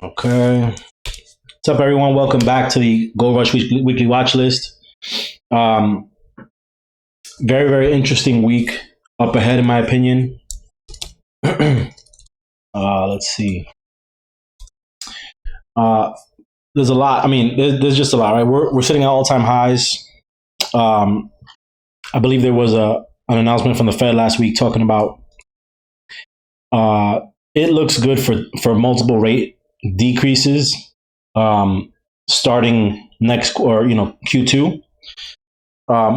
Okay. What's up, everyone? Welcome back to the Gold Rush Weekly Watch List. Um, very, very interesting week up ahead, in my opinion. Let's see. Uh, there's a lot. I mean, there's just a lot, right? We're sitting at all time highs. Um, I believe there was an announcement from the Fed last week talking about uh, it looks good for multiple rate decreases starting next or Q2.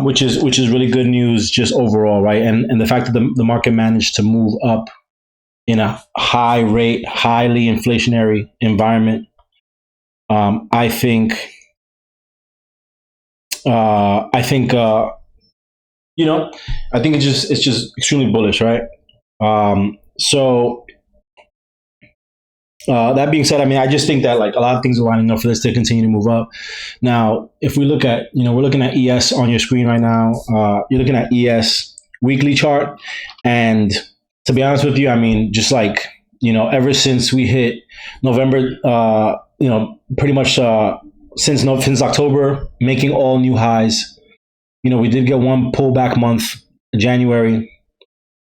Which is really good news just overall, right? And the fact that the market managed to move up in a high rate, highly inflationary environment, I think, I think, I think it's just extremely bullish, right? So that being said, I mean, I just think that like a lot of things are lining up for this to continue to move up. Now, if we look at, we're looking at ES on your screen right now. You're looking at ES weekly chart, and to be honest with you, I mean, just like ever since we hit November, pretty much since October, making all new highs. We did get one pullback month, January.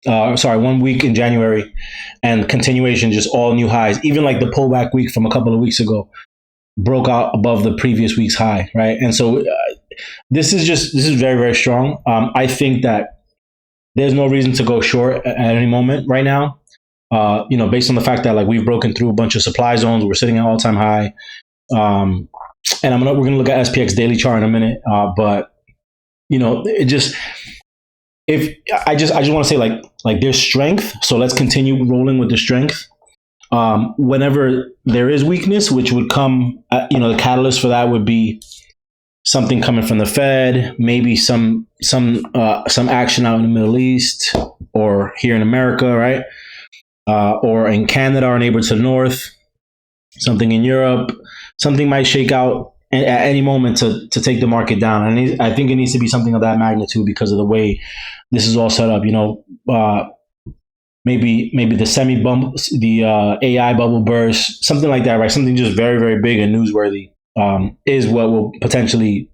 1 week in January, and continuation, just all new highs. Even like the pullback week from a couple of weeks ago broke out above the previous week's high, right? And so this is very, very strong. I think that there's no reason to go short at any moment right now. Based on the fact that like we've broken through a bunch of supply zones, we're sitting at all time high. And we're gonna look at SPX daily chart in a minute, but it just if I just want to say like there's strength, so let's continue rolling with the strength. Whenever there is weakness, which would come, the catalyst for that would be something coming from the Fed, maybe some action out in the Middle East or here in America, right? Or in Canada, our neighbor to the north, something in Europe, something might shake out at any moment to take the market down. And I think it needs to be something of that magnitude because of the way this is all set up. Maybe the semi bump, the AI bubble burst, something like that, right? Something just very, very big and newsworthy is what will potentially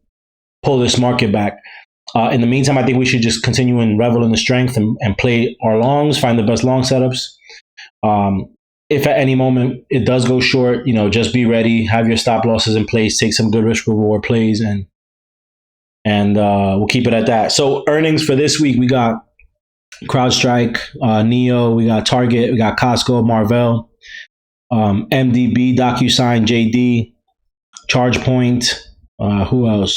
pull this market back. In the meantime, I think we should just continue and revel in the strength and play our longs, find the best long setups. If at any moment it does go short, just be ready, have your stop losses in place, take some good risk reward plays, and we'll keep it at that. So earnings for this week, we got CrowdStrike, Neo, we got Target, we got Costco, Marvell, MDB, DocuSign, JD, ChargePoint. Who else?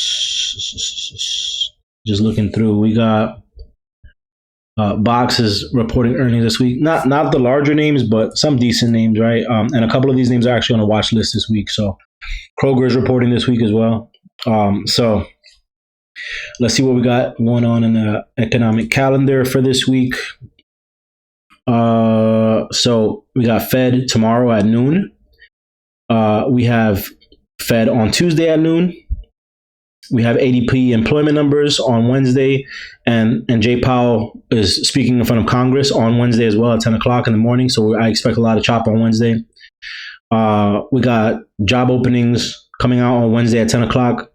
Just looking through, we got Box is reporting earnings this week. Not the larger names, but some decent names, right? And a couple of these names are actually on the watch list this week. So Kroger is reporting this week as well. So let's see what we got going on in the economic calendar for this week. So we got Fed tomorrow at noon. We have Fed on Tuesday at noon. We have ADP employment numbers on Wednesday, and Jay Powell is speaking in front of Congress on Wednesday as well at 10 o'clock in the morning. So I expect a lot of chop on Wednesday. We got job openings coming out on Wednesday at 10 o'clock.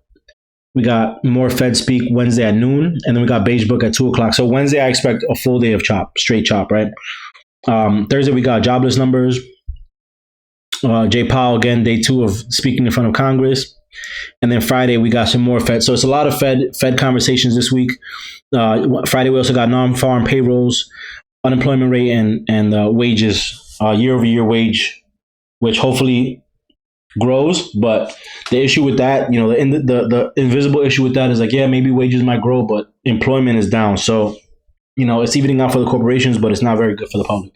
We got more Fed speak Wednesday at noon, and then we got Beige Book at 2 o'clock. So Wednesday, I expect a full day of chop, straight chop, right? Thursday, we got jobless numbers. Jay Powell, again, day 2 of speaking in front of Congress. And then Friday, we got some more Fed. So it's a lot of Fed conversations this week. Friday, we also got non-farm payrolls, unemployment rate, and wages, year-over-year wage, which hopefully grows. But the issue with that, the invisible issue with that is like, yeah, maybe wages might grow, but employment is down. So, it's evening out for the corporations, but it's not very good for the public.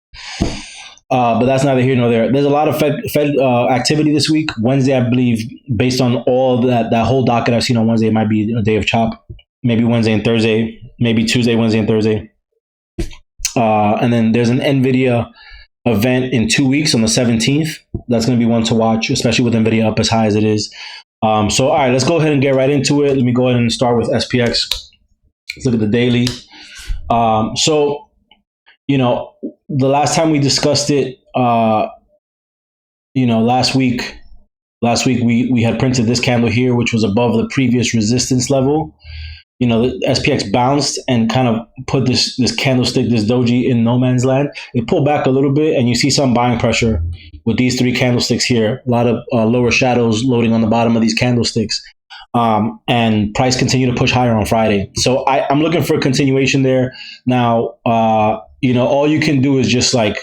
But that's neither here nor there. There's a lot of Fed activity this week. Wednesday, I believe, based on all that whole docket I've seen on Wednesday, it might be a day of chop. Maybe Wednesday and Thursday. Maybe Tuesday, Wednesday, and Thursday. And then there's an NVIDIA event in 2 weeks on the 17th. That's going to be one to watch, especially with NVIDIA up as high as it is. So, all right, let's go ahead and get right into it. Let me go ahead and start with SPX. Let's look at the daily. The last time we discussed it, last week we had printed this candle here, which was above the previous resistance level. The SPX bounced and kind of put this candlestick, this doji, in no man's land. It pulled back a little bit, and you see some buying pressure with these three candlesticks here. A lot of lower shadows loading on the bottom of these candlesticks, and price continued to push higher on Friday. So I'm looking for a continuation there. Now, all you can do is just like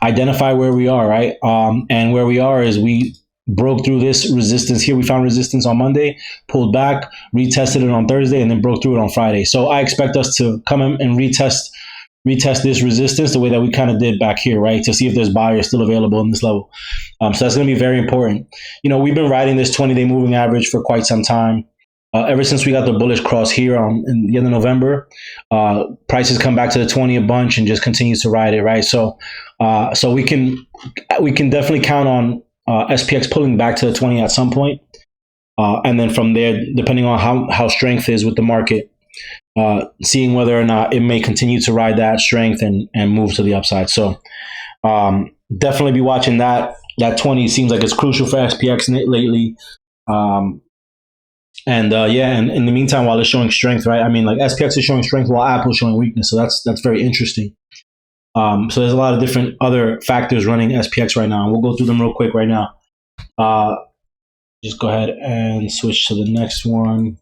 identify where we are, right? And where we are is we broke through this resistance here. We found resistance on Monday, pulled back, retested it on Thursday, and then broke through it on Friday. So I expect us to come in and retest this resistance the way that we kind of did back here, right? To see if there's buyers still available in this level. So that's going to be very important. We've been riding this 20-day moving average for quite some time. Ever since we got the bullish cross here in the end of November, prices come back to the 20 a bunch and just continues to ride it, right? So we can definitely count on SPX pulling back to the 20 at some point. And then from there, depending on how strength is with the market, seeing whether or not it may continue to ride that strength and move to the upside. So definitely be watching that. That 20 seems like it's crucial for SPX lately. And in the meantime, while it's showing strength, right? I mean, like SPX is showing strength while Apple is showing weakness. So that's very interesting. So there's a lot of different other factors running SPX right now. And we'll go through them real quick right now. Just go ahead and switch to the next one.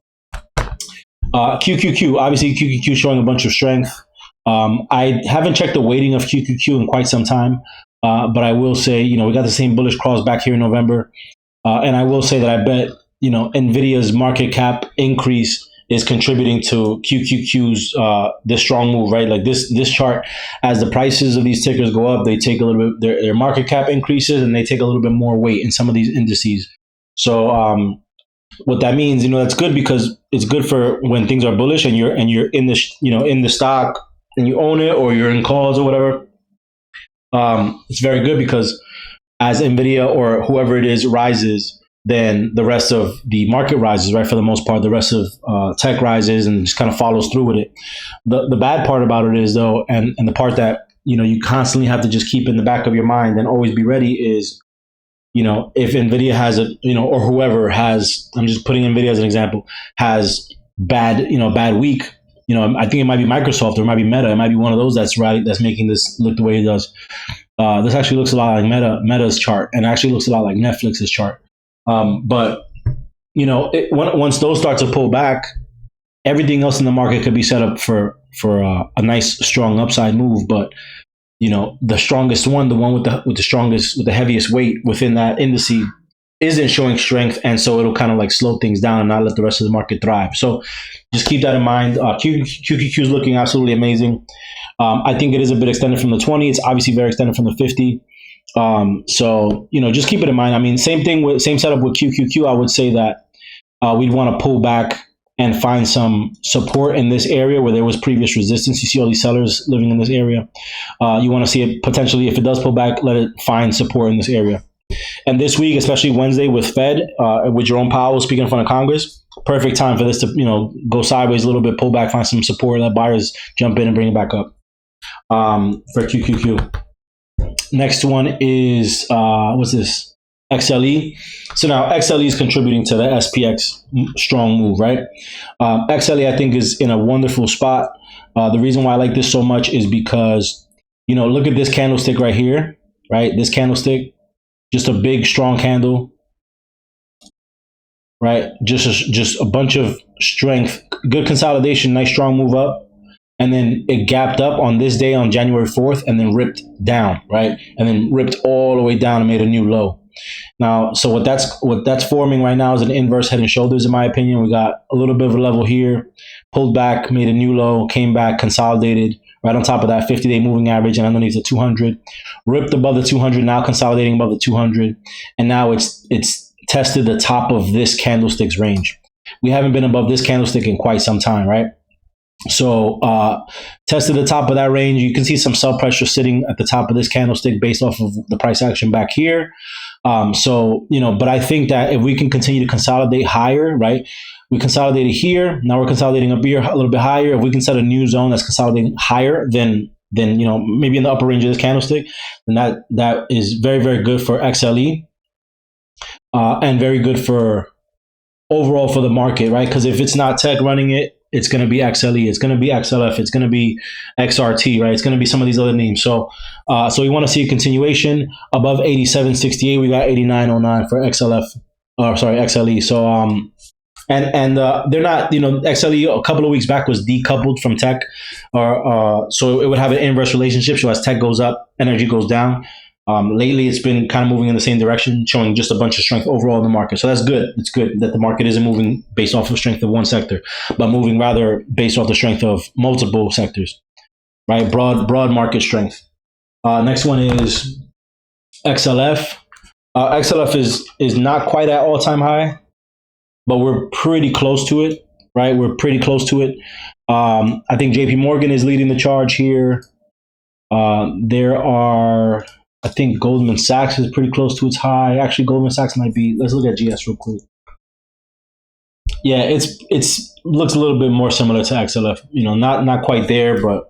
QQQ, obviously QQQ showing a bunch of strength. I haven't checked the weighting of QQQ in quite some time, but I will say, we got the same bullish cross back here in November. And I will say that I bet, NVIDIA's market cap increase is contributing to QQQ's this strong move, right? Like this chart, as the prices of these tickers go up, they take a little bit, their market cap increases, and they take a little bit more weight in some of these indices. So what that means, that's good, because it's good for when things are bullish and you're in the in the stock and you own it, or you're in calls or whatever. It's very good because as NVIDIA or whoever it is rises, then the rest of the market rises, right? For the most part, the rest of tech rises and just kind of follows through with it. The bad part about it is, though, and the part that, you constantly have to just keep in the back of your mind and always be ready is, if NVIDIA has or whoever has, I'm just putting NVIDIA as an example, has bad week, I think it might be Microsoft or it might be Meta. It might be one of those that's making this look the way it does. This actually looks a lot like Meta's chart, and actually looks a lot like Netflix's chart. But once those start to pull back, everything else in the market could be set up for a nice strong upside move. But the strongest one, the one with the heaviest weight within that indice, isn't showing strength, and so it'll kind of like slow things down and not let the rest of the market thrive. So just keep that in mind. QQQ is looking absolutely amazing. I think it is a bit extended from the 20. It's obviously very extended from the 50. So just keep it in mind. I mean, same setup with QQQ. I would say that we'd want to pull back and find some support in this area where there was previous resistance. You see all these sellers living in this area. You want to see it potentially, if it does pull back, let it find support in this area. And this week, especially Wednesday with Fed, with Jerome Powell speaking in front of Congress, perfect time for this to go sideways a little bit, pull back, find some support, let buyers jump in and bring it back up for QQQ. Next one is, what's this? XLE. So now XLE is contributing to the SPX strong move, right? XLE, I think, is in a wonderful spot. The reason why I like this so much is because, look at this candlestick right here, right? This candlestick, just a big, strong candle, right? Just a bunch of strength, good consolidation, nice, strong move up. And then it gapped up on this day on January 4th and then ripped down, right? And then ripped all the way down and made a new low. Now, so what that's forming right now is an inverse head and shoulders, in my opinion. We got a little bit of a level here, pulled back, made a new low, came back, consolidated right on top of that 50-day moving average and underneath the 200, ripped above the 200, now consolidating above the 200. And now it's tested the top of this candlestick's range. We haven't been above this candlestick in quite some time, right? So tested the top of that range. You can see some sell pressure sitting at the top of this candlestick based off of the price action back here. But I think that if we can continue to consolidate higher, right? We consolidated here. Now we're consolidating up here a little bit higher. If we can set a new zone that's consolidating higher than maybe in the upper range of this candlestick, then that is very, very good for XLE. and very good for overall for the market, right? Because if it's not tech running it, it's going to be XLE, it's going to be XLF, it's going to be XRT, right? It's going to be some of these other names. So we want to see a continuation above 87.68. We got 89.09 for XLF, or sorry, XLE. So and they're not, XLE a couple of weeks back was decoupled from tech, or so it would have an inverse relationship. So as tech goes up, energy goes down. Lately, it's been kind of moving in the same direction, showing just a bunch of strength overall in the market. So that's good. It's good that the market isn't moving based off of strength of one sector, but moving rather based off the strength of multiple sectors, right? Broad market strength. Next one is XLF. XLF is not quite at all-time high, but we're pretty close to it, right? We're pretty close to it. I think JP Morgan is leading the charge here. There are, I think Goldman Sachs is pretty close to its high. Actually, Goldman Sachs might be. Let's look at GS real quick. Yeah, it's looks a little bit more similar to XLF. Not quite there, but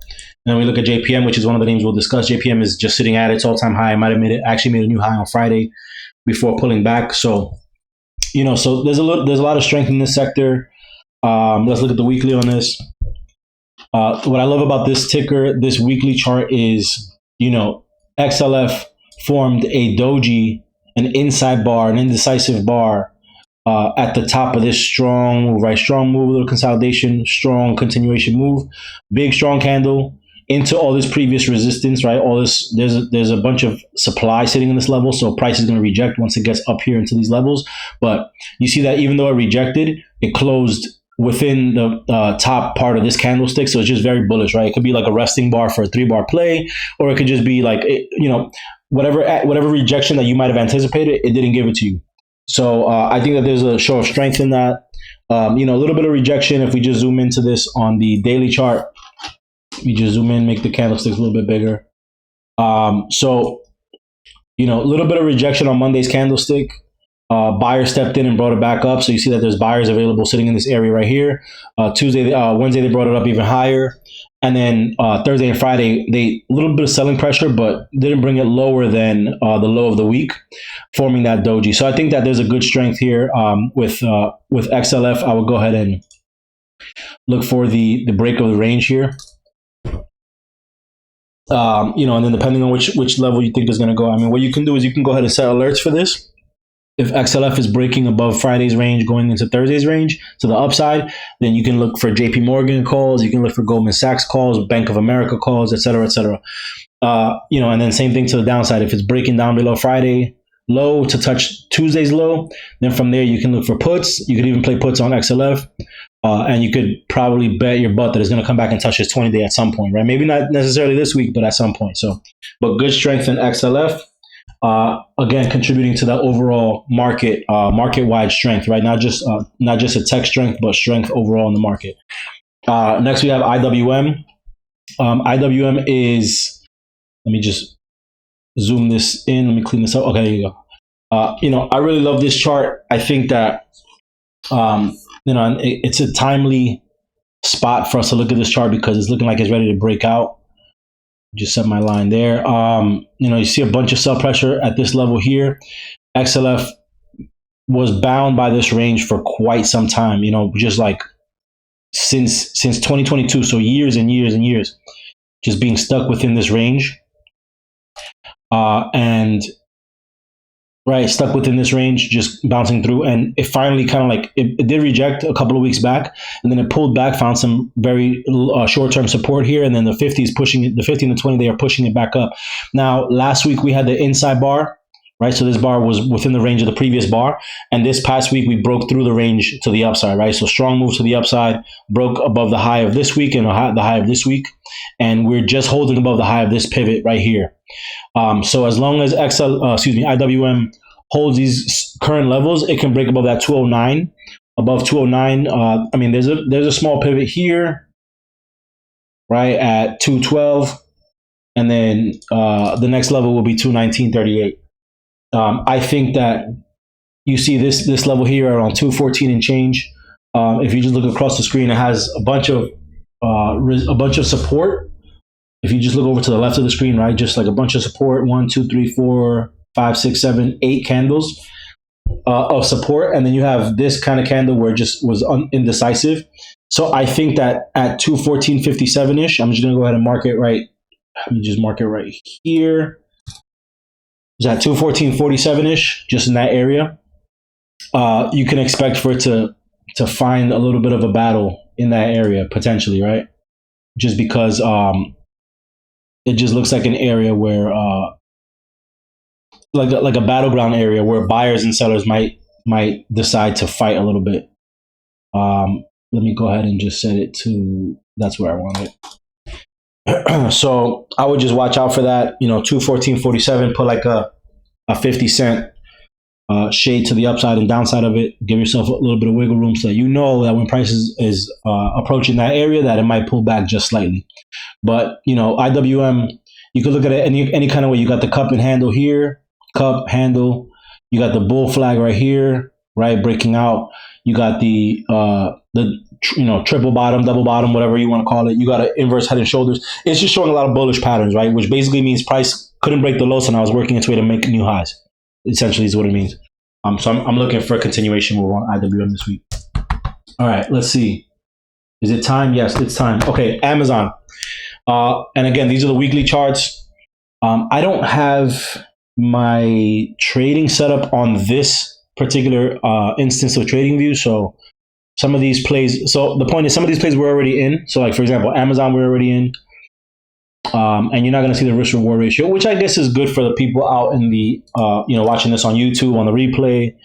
then we look at JPM, which is one of the names we'll discuss. JPM is just sitting at its all-time high. It might have actually made a new high on Friday before pulling back. So, so there's a lot of strength in this sector. Let's look at the weekly on this. What I love about this ticker, this weekly chart is, XLF formed a doji, an inside bar, an indecisive bar at the top of this strong move, right? Strong move, a little consolidation, strong continuation move, big strong candle into all this previous resistance, right? All this, there's a bunch of supply sitting in this level, so price is going to reject once it gets up here into these levels. But you see that even though it rejected, it closed within the top part of this candlestick, so it's just very bullish, right? It could be like a resting bar for a 3-bar play, or it could just be like, whatever rejection that you might have anticipated, it didn't give it to you. So I think that there's a show of strength in that. A little bit of rejection. If we just zoom into this on the daily chart, we just zoom in, make the candlesticks a little bit bigger. So a little bit of rejection on Monday's candlestick. Buyer stepped in and brought it back up. So you see that there's buyers available sitting in this area right here. Wednesday, they brought it up even higher. And then Thursday and Friday, a little bit of selling pressure, but didn't bring it lower than the low of the week, forming that doji. So I think that there's a good strength here with XLF. I would go ahead and look for the break of the range here. And then depending on which level you think is going to go, what you can do is you can go ahead and set alerts for this. If XLF is breaking above Friday's range, going into Thursday's range to the upside, then you can look for JP Morgan calls, you can look for Goldman Sachs calls, Bank of America calls, et cetera, et cetera. And then same thing to the downside. If it's breaking down below Friday low to touch Tuesday's low, then from there you can look for puts. You could even play puts on XLF. And you could probably bet your butt that it's going to come back and touch this 20-day at some point, right? Maybe not necessarily this week, but at some point. But good strength in XLF. Again, contributing to the overall market-wide strength, right? Not just a tech strength, but strength overall in the market. Next, we have IWM. IWM is, let me just zoom this in. Let me clean this up. Okay, there you go. I really love this chart. I think that, it's a timely spot for us to look at this chart because it's looking like it's ready to break out. Just set my line there. You see a bunch of sell pressure at this level here. XLF was bound by this range for quite some time, just like since 2022. So years and years and years, just being stuck within this range. Stuck within this range, just bouncing through. And it finally kind of it did reject a couple of weeks back, and then it pulled back, found some very short-term support here, and then the 50 is pushing it, the 50 and the 20, they are pushing it back up. Now, last week we had the inside bar, right? So this bar was within the range of the previous bar, and this past week we broke through the range to the upside, right? So strong move to the upside, broke above the high of this week and the high of this week, and we're just holding above the high of this pivot right here. So as long as IWM holds these current levels, it can break above that 209. Above 209, there's a small pivot here, right, at 212, and then the next level will be 219.38. I think that you see this level here around 214 and change. If you just look across the screen, it has a bunch of support. If you just look over to the left of the screen, right, just like a bunch of support, 1, 2, 3, 4, 5, 6, 7, 8 candles. of support, and then you have this kind of candle where it just was indecisive. So I think that at 214.57 ish, I'm just gonna go ahead and mark it right. Let me just mark it right here. Is at 214.47 ish, just in that area. You can expect for it to find a little bit of a battle in that area potentially, right? Just because it just looks like an area where like a battleground area where buyers and sellers might decide to fight a little bit. Let me go ahead and just set it to, that's where I want it. So I would just watch out for that. 214.47, put like a 50 cent shade to the upside and downside of it. Give yourself a little bit of wiggle room so that that when price is approaching that area, that it might pull back just slightly. But IWM, you could look at it any kind of way. You got the cup and handle here, cup handle. You got the bull flag right here, right, breaking out. You got the triple bottom, double bottom, whatever you want to call it. You got an inverse head and shoulders. It's just showing a lot of bullish patterns, right? Which basically means price couldn't break the low, so now it's working its way to make new highs. Essentially, is what it means. So I'm looking for a continuation move on IWM this week. All right, let's see. Is it time? Yes, it's time. Okay, Amazon. And again, these are the weekly charts. I don't have my trading setup on this particular instance of TradingView. So some of these plays, so the point is some of these plays we're already in. So like, for example, Amazon, we're already in. And you're not going to see the risk reward ratio, which I guess is good for the people out in the, watching this on YouTube, on the replay,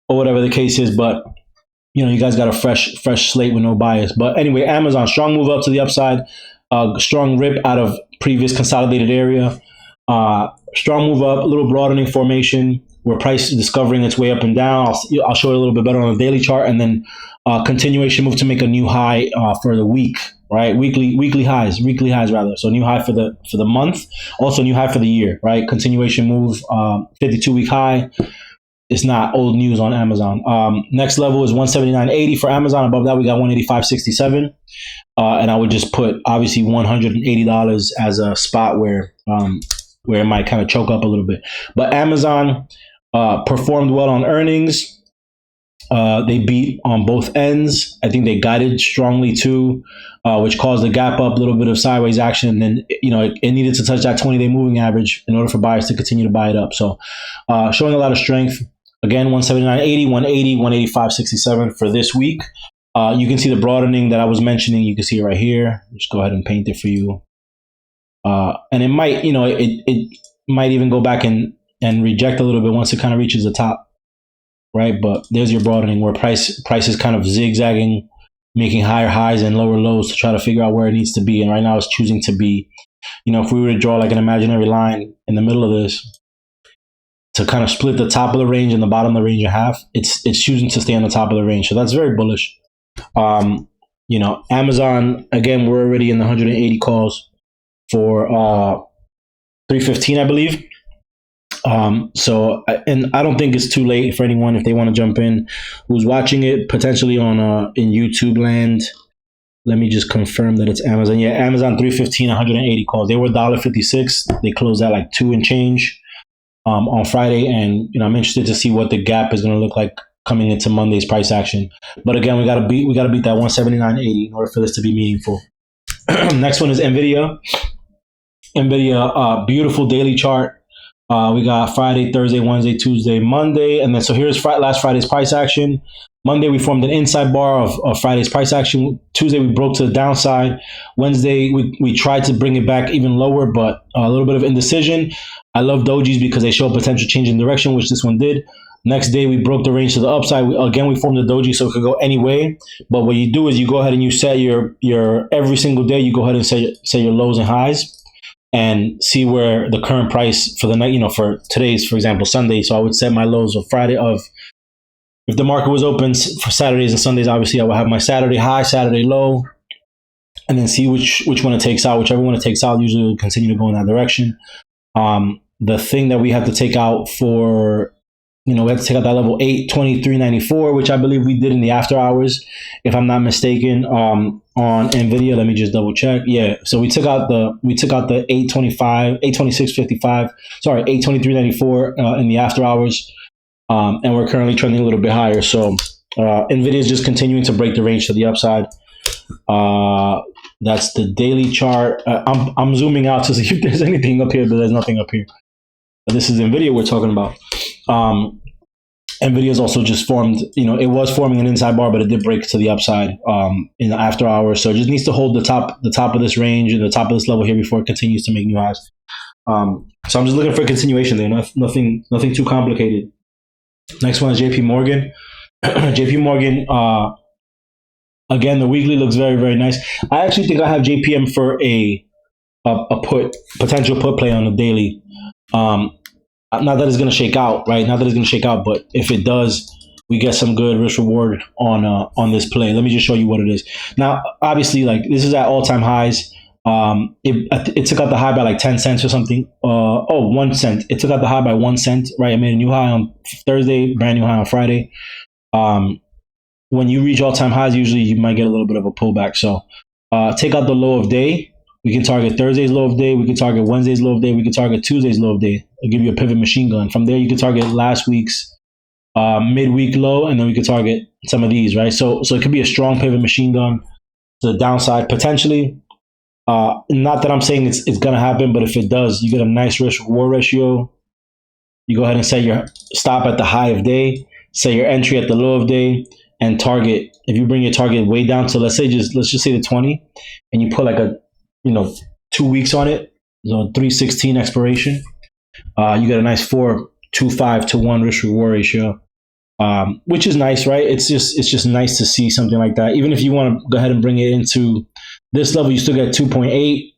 or whatever the case is. But, you guys got a fresh slate with no bias. But anyway, Amazon, strong move up to the upside, strong rip out of previous consolidated area, strong move up, a little broadening formation where price is discovering its way up and down. I'll show you a little bit better on the daily chart, and then continuation move to make a new high for the week. Right, weekly highs rather. So new high for the month, also new high for the year. Right, continuation move, 52-week high. It's not old news on Amazon. Next level is 179.80 for Amazon. Above that, we got 185.67, and I would just put obviously $180 as a spot where it might kind of choke up a little bit. But Amazon performed well on earnings. They beat on both ends. I think they guided strongly too, which caused the gap up, a little bit of sideways action. And then, it needed to touch that 20-day moving average in order for buyers to continue to buy it up. So showing a lot of strength. Again, 179.80, 180, 185.67 for this week. You can see the broadening that I was mentioning. You can see it right here. Just go ahead and paint it for you. And it might, it might even go back and reject a little bit once it kind of reaches the top. Right, but there's your broadening where price is kind of zigzagging, making higher highs and lower lows to try to figure out where it needs to be. And right now it's choosing to be, if we were to draw like an imaginary line in the middle of this to kind of split the top of the range and the bottom of the range in half, it's choosing to stay on the top of the range. So that's very bullish. Amazon, again, we're already in the 180 calls for 315, I believe. And I don't think it's too late for anyone if they want to jump in who's watching it potentially on in YouTube land. Let me just confirm that it's Amazon. Yeah, Amazon 315, 180 calls. They were $1.56. They closed at like 2 and change on Friday, and I'm interested to see what the gap is going to look like coming into Monday's price action. But again, we got to beat that 179.80 in order for this to be meaningful. Next one is Nvidia. Nvidia, beautiful daily chart. We got Friday, Thursday, Wednesday, Tuesday, Monday. And then so here's last Friday's price action. Monday, we formed an inside bar of Friday's price action. Tuesday, we broke to the downside. Wednesday, we tried to bring it back even lower, but a little bit of indecision. I love dojis because they show potential change in direction, which this one did. Next day, we broke the range to the upside. We formed a doji so it could go any way. But what you do is you go ahead and you set your every single day, you go ahead and set your lows and highs and see where the current price for the night, for today's, for example, Sunday. So I would set my lows of Friday if the market was open for Saturdays and Sundays, obviously I would have my Saturday high, Saturday low, and then see which one it takes out. Whichever one it takes out usually will continue to go in that direction. The thing that we have to take out we have to take out that level 823.94, which I believe we did in the after hours, if I'm not mistaken, on Nvidia. Let me just double check. Yeah, so we took out the 826.55, sorry, 823.94 in the after hours. and we're currently trending a little bit higher. So Nvidia is just continuing to break the range to the upside. That's the daily chart. I'm zooming out to see if there's anything up here, but there's nothing up here. But this is Nvidia we're talking about. Nvidia is also just formed. It was forming an inside bar, but it did break to the upside in the after hours. So it just needs to hold the top of this range and the top of this level here before it continues to make new highs. So I'm just looking for a continuation there. Nothing too complicated. Next one is JP Morgan. JP Morgan, again, the weekly looks very, very nice. I actually think I have JPM for a potential put play on the daily. Not that it's going to shake out, right? Not that it's going to shake out, but if it does, we get some good risk reward on this play. Let me just show you what it is. Now, obviously, like this is at all-time highs. It took out the high by like 10 cents or something. 1 cent. It took out the high by 1 cent, right? It made a new high on Thursday, brand new high on Friday. When you reach all-time highs, usually you might get a little bit of a pullback. So take out the low of day. We can target Thursday's low of day. We can target Wednesday's low of day. We can target Tuesday's low of day. I'll give you a pivot machine gun. From there, you can target last week's midweek low, and then we can target some of these, right? So it could be a strong pivot machine gun to the downside potentially. Not that I'm saying it's going to happen, but if it does, you get a nice risk reward ratio. You go ahead and set your stop at the high of day, set your entry at the low of day, and target. If you bring your target way down to let's just say the 20, and you put like a 2 weeks on it, 316 expiration, you get a nice 4.25 to 1 risk reward ratio, which is nice, right? It's just nice to see something like that. Even if you want to go ahead and bring it into this level, you still get 2.8,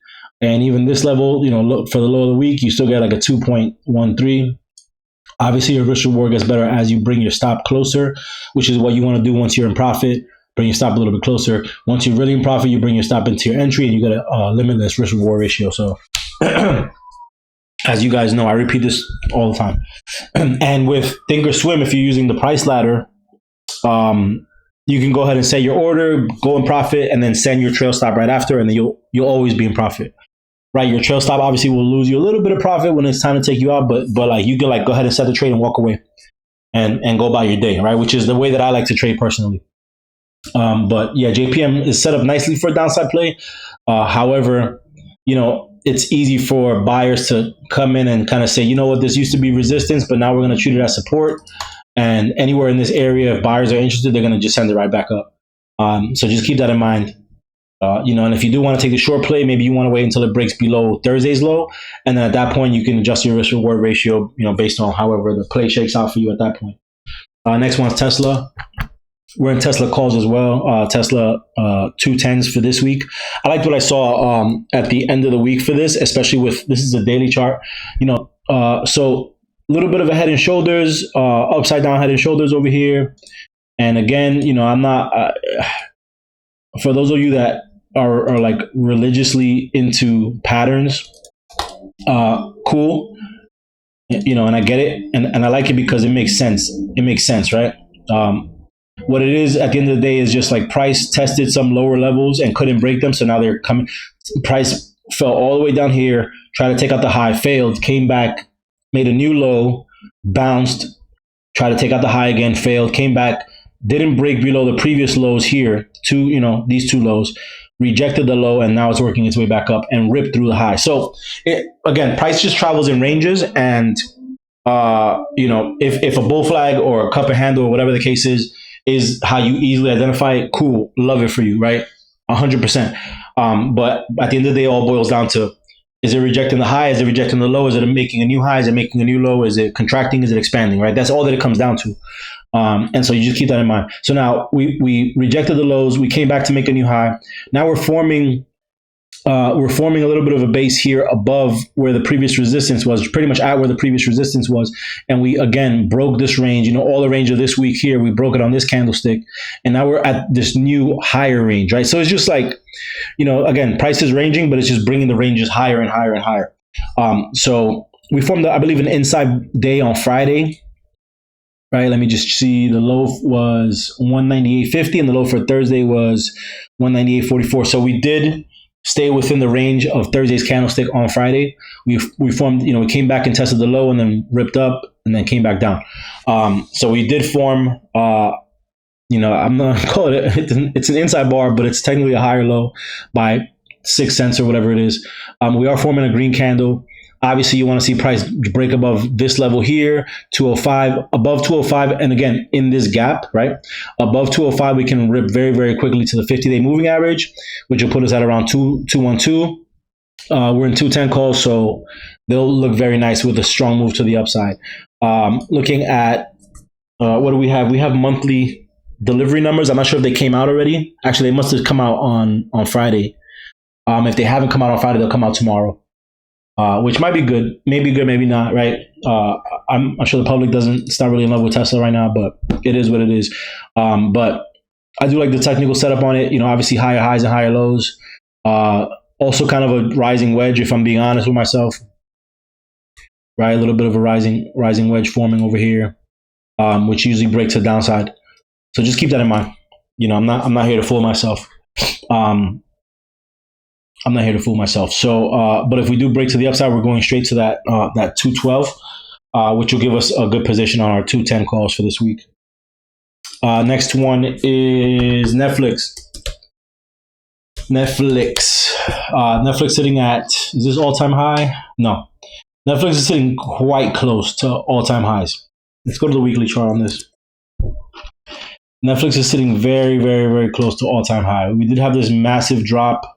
and even this level, for the low of the week, you still get like a 2.13. Obviously, your risk reward gets better as you bring your stop closer, which is what you want to do once you're in profit. Bring your stop a little bit closer. Once you're really in profit, you bring your stop into your entry, and you get a limitless risk reward ratio. So, as you guys know, I repeat this all the time. And with Thinkorswim, if you're using the price ladder, you can go ahead and set your order, go in profit, and then send your trail stop right after, and then you'll always be in profit. Right, your trail stop obviously will lose you a little bit of profit when it's time to take you out, but like you can like go ahead and set the trade and walk away, and go about your day, right? Which is the way that I like to trade personally. But yeah, JPM is set up nicely for a downside play. However, it's easy for buyers to come in and kind of say, this used to be resistance, but now we're going to treat it as support. And anywhere in this area, if buyers are interested, they're going to just send it right back up. So just keep that in mind. And if you do want to take the short play, maybe you want to wait until it breaks below Thursday's low, and then at that point you can adjust your risk reward ratio, based on however the play shakes out for you at that point. Next one's Tesla. We're in Tesla calls as well. Tesla 210s for this week. I liked what I saw at the end of the week for this, especially with this is a daily chart. So a little bit of a head and shoulders, upside down head and shoulders over here. And again, I'm not. For those of you that are like religiously into patterns, cool. And I get it, and I like it because it makes sense. It makes sense, right? What it is at the end of the day is just like price tested some lower levels and couldn't break them, so now they're coming. Price fell all the way down here, tried to take out the high, failed, came back, made a new low, bounced, tried to take out the high again, failed, came back, didn't break below the previous lows here, these two lows, rejected the low, and now it's working its way back up and ripped through the high. So again, price just travels in ranges, and if a bull flag or a cup and handle or whatever the case is how you easily identify it, cool, love it for you, right? 100%. But at the end of the day, it all boils down to, is it rejecting the high? Is it rejecting the low? Is it making a new high? Is it making a new low? Is it contracting? Is it expanding, right? That's all that it comes down to. And so you just keep that in mind. So now we rejected the lows. We came back to make a new high. Now we're forming a little bit of a base here above where the previous resistance was, pretty much at where the previous resistance was. And we, again, broke this range, all the range of this week here, we broke it on this candlestick. And now we're at this new higher range, right? So it's just like, again, price is ranging, but it's just bringing the ranges higher and higher and higher. So we formed, I believe, an inside day on Friday. Right, let me just see. The low was 198.50 and the low for Thursday was 198.44. So we did stay within the range of Thursday's candlestick on Friday. We formed, we came back and tested the low and then ripped up and then came back down. So we did form, I'm not gonna call it, it's an inside bar, but it's technically a higher low by 6 cents or whatever it is. We are forming a green candle. Obviously, you want to see price break above this level here, 205, above 205. And again, in this gap, right? Above 205, we can rip very, very quickly to the 50-day moving average, which will put us at around 212. We're in 210 calls, so they'll look very nice with a strong move to the upside. Looking at what do we have? We have monthly delivery numbers. I'm not sure if they came out already. Actually, they must have come out on Friday. If they haven't come out on Friday, they'll come out tomorrow. Which might be good, maybe not, right? I'm sure the public doesn't start really in love with Tesla right now, but it is what it is. But I do like the technical setup on it. Obviously higher highs and higher lows. Also kind of a rising wedge, if I'm being honest with myself, right? A little bit of a rising wedge forming over here, which usually breaks the downside. So just keep that in mind. I'm not here to fool myself. I'm not here to fool myself. So, but if we do break to the upside, we're going straight to that 212, which will give us a good position on our 210 calls for this week. Next one is Netflix. Netflix sitting at, is this all-time high? No. Netflix is sitting quite close to all-time highs. Let's go to the weekly chart on this. Netflix is sitting very, very, very close to all-time high. We did have this massive drop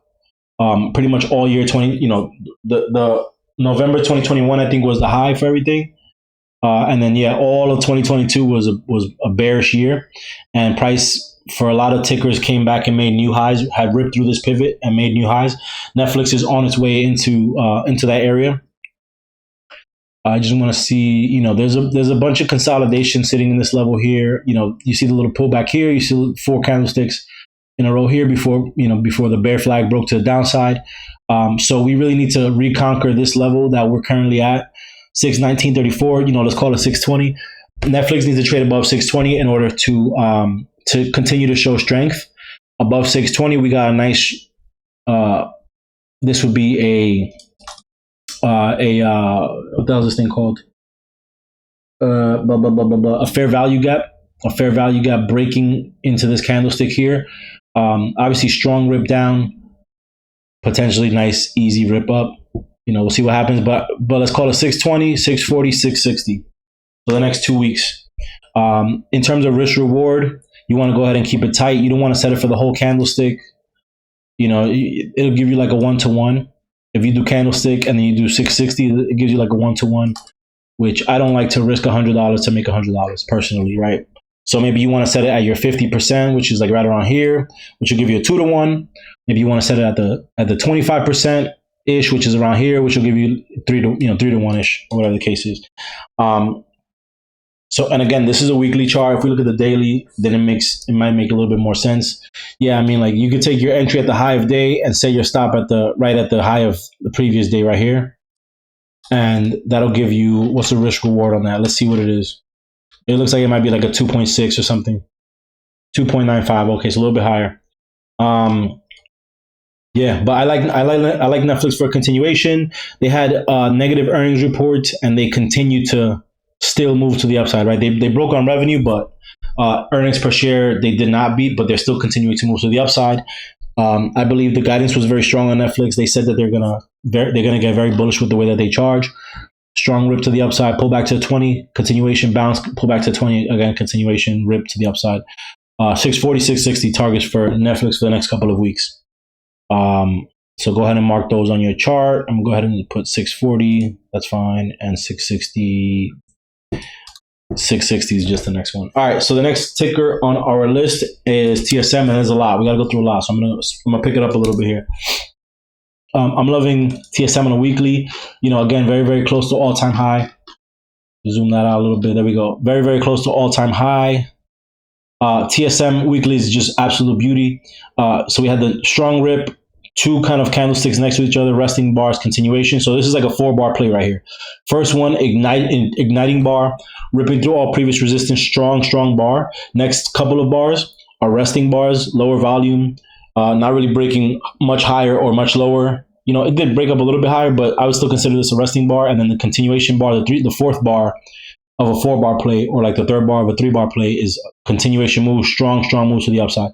pretty much all year the November 2021 I think was the high for everything, and then all of 2022 was a bearish year, and price for a lot of tickers came back and made new highs, had ripped through this pivot and made new highs. Netflix is on its way into that area. I just want to see, there's a bunch of consolidation sitting in this level here. You see the little pullback here, you see 4 candlesticks in a row here before the bear flag broke to the downside. So we really need to reconquer this level that we're currently at, 619.34. Let's call it 620. Netflix needs to trade above 620 in order to continue to show strength. Above 620, we got a nice. This would be what the hell is this thing called? A fair value gap. A fair value gap breaking into this candlestick here. Obviously strong rip down, potentially nice easy rip up. We'll see what happens, but let's call it 620, 640, 660 for the next 2 weeks. In terms of risk reward, you want to go ahead and keep it tight. You don't want to set it for the whole candlestick. It'll give you like a 1-to-1. If you do candlestick and then you do 660, it gives you like a 1-to-1, which I don't like to risk $100 to make $100 personally, right? So maybe you want to set it at your 50%, which is like right around here, which will give you a 2-to-1. Maybe you want to set it at the 25% ish, which is around here, which will give you 3-to-1 ish, or whatever the case is. So, and again, this is a weekly chart. If we look at the daily, then it might make a little bit more sense. Yeah, I mean, like you could take your entry at the high of day and set your stop right at the high of the previous day right here, and that'll give you, what's the risk reward on that? Let's see what it is. It looks like it might be like a 2.6 or something. 2.95. Okay, so a little bit higher. Yeah, but I like Netflix for a continuation. They had a negative earnings report and they continue to still move to the upside, right? They broke on revenue, but earnings per share they did not beat, but they're still continuing to move to the upside. I believe the guidance was very strong on Netflix. They said that they're gonna get very bullish with the way that they charge. Strong rip to the upside, pull back to 20, continuation bounce, pull back to 20 again, continuation rip to the upside. 640, 660 targets for Netflix for the next couple of weeks. So go ahead and mark those on your chart. I'm gonna go ahead and put 640, that's fine, and 660. 660 is just the next one. All right, so the next ticker on our list is TSM, and there's a lot. We got to go through a lot, so I'm gonna pick it up a little bit here. I'm loving TSM on a weekly. Again, very, very close to all-time high. Zoom that out a little bit. There we go. Very, very close to all-time high. TSM weekly is just absolute beauty. So we had the strong rip, 2 kind of candlesticks next to each other, resting bars, continuation. So this is like a 4-bar play right here. First one, igniting bar, ripping through all previous resistance, strong bar. Next couple of bars are resting bars, lower volume, not really breaking much higher or much lower. It did break up a little bit higher, but I would still consider this a resting bar. And then the continuation bar, the 4th bar, of a 4 bar play or like the third bar of a 3 bar play is continuation move, strong move to the upside.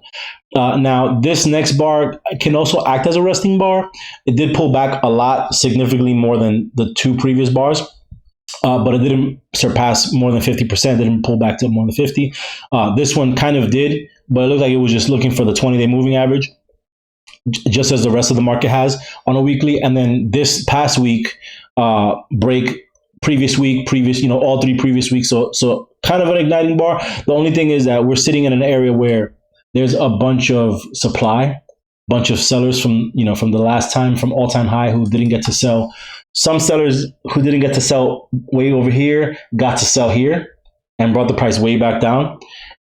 Now, this next bar can also act as a resting bar. It did pull back a lot, significantly more than the 2 previous bars. But it didn't surpass more than 50%. Didn't pull back to more than 50. This one kind of did, but it looked like it was just looking for the 20-day moving average, just as the rest of the market has on a weekly. And then this past week, break previous, all 3 previous weeks. So kind of an igniting bar. The only thing is that we're sitting in an area where there's a bunch of supply, bunch of sellers from the last time, from all-time high, who didn't get to sell. Some sellers who didn't get to sell way over here got to sell here and brought the price way back down.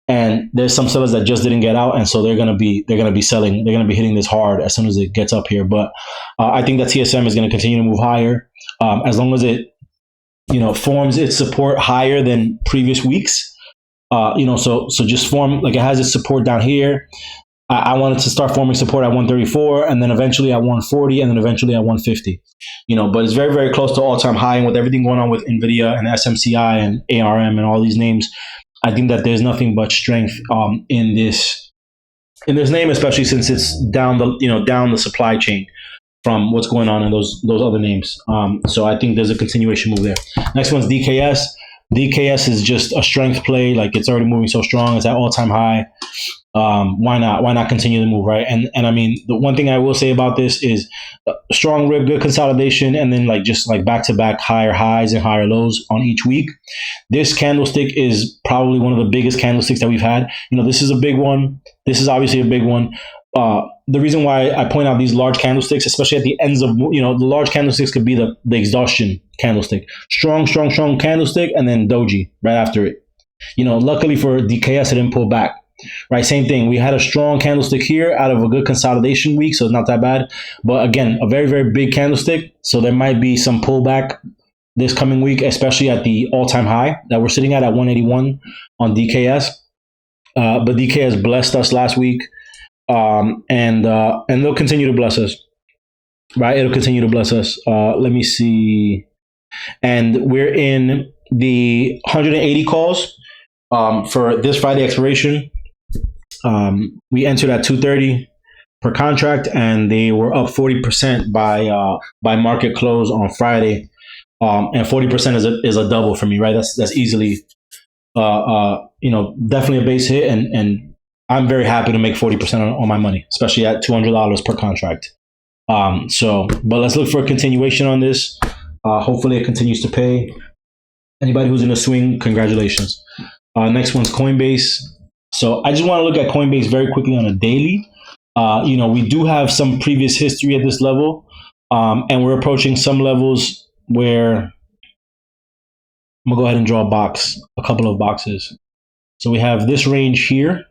And there's some sellers that just didn't get out, and so they're gonna be selling. They're gonna be hitting this hard as soon as it gets up here. But I think that TSM is gonna continue to move higher as long as it forms its support higher than previous weeks. So just form like it has its support down here. I wanted to start forming support at 134, and then eventually at 140, and then eventually at 150. But it's very, very close to all-time high. And with everything going on with NVIDIA and SMCI and ARM and all these names, I think that there's nothing but strength in this name, especially since it's down the supply chain from what's going on in those other names. So I think there's a continuation move there. Next one's DKS. DKS is just a strength play. Like, it's already moving so strong. It's at all-time high. Why not continue to move, right? And I mean, the one thing I will say about this is strong rib, good consolidation, and then just back-to-back higher highs and higher lows on each week. This candlestick is probably one of the biggest candlesticks that we've had. This is a big one. This is obviously a big one. The reason why I point out these large candlesticks, especially at the ends of, the large candlesticks could be the exhaustion candlestick. Strong candlestick, and then doji right after it. Luckily for DKS, it didn't pull back. Right, same thing. We had a strong candlestick here out of a good consolidation week, so it's not that bad. But again, a very, very big candlestick, so there might be some pullback this coming week, especially at the all-time high that we're sitting at 181 on DKS. But DKS blessed us last week, and they'll continue to bless us. Right, it'll continue to bless us. Let me see, and we're in the 180 calls for this Friday expiration. We entered at 230 per contract, and they were up 40% by market close on Friday. And 40% is a double for me, right? That's easily, definitely a base hit, and I'm very happy to make 40% on my money, especially at $200 per contract. But let's look for a continuation on this. Hopefully, it continues to pay. Anybody who's in a swing, congratulations. Next one's Coinbase. So I just want to look at Coinbase very quickly on a daily. We do have some previous history at this level, and we're approaching some levels where I'm gonna go ahead and draw a couple of boxes. So we have this range here,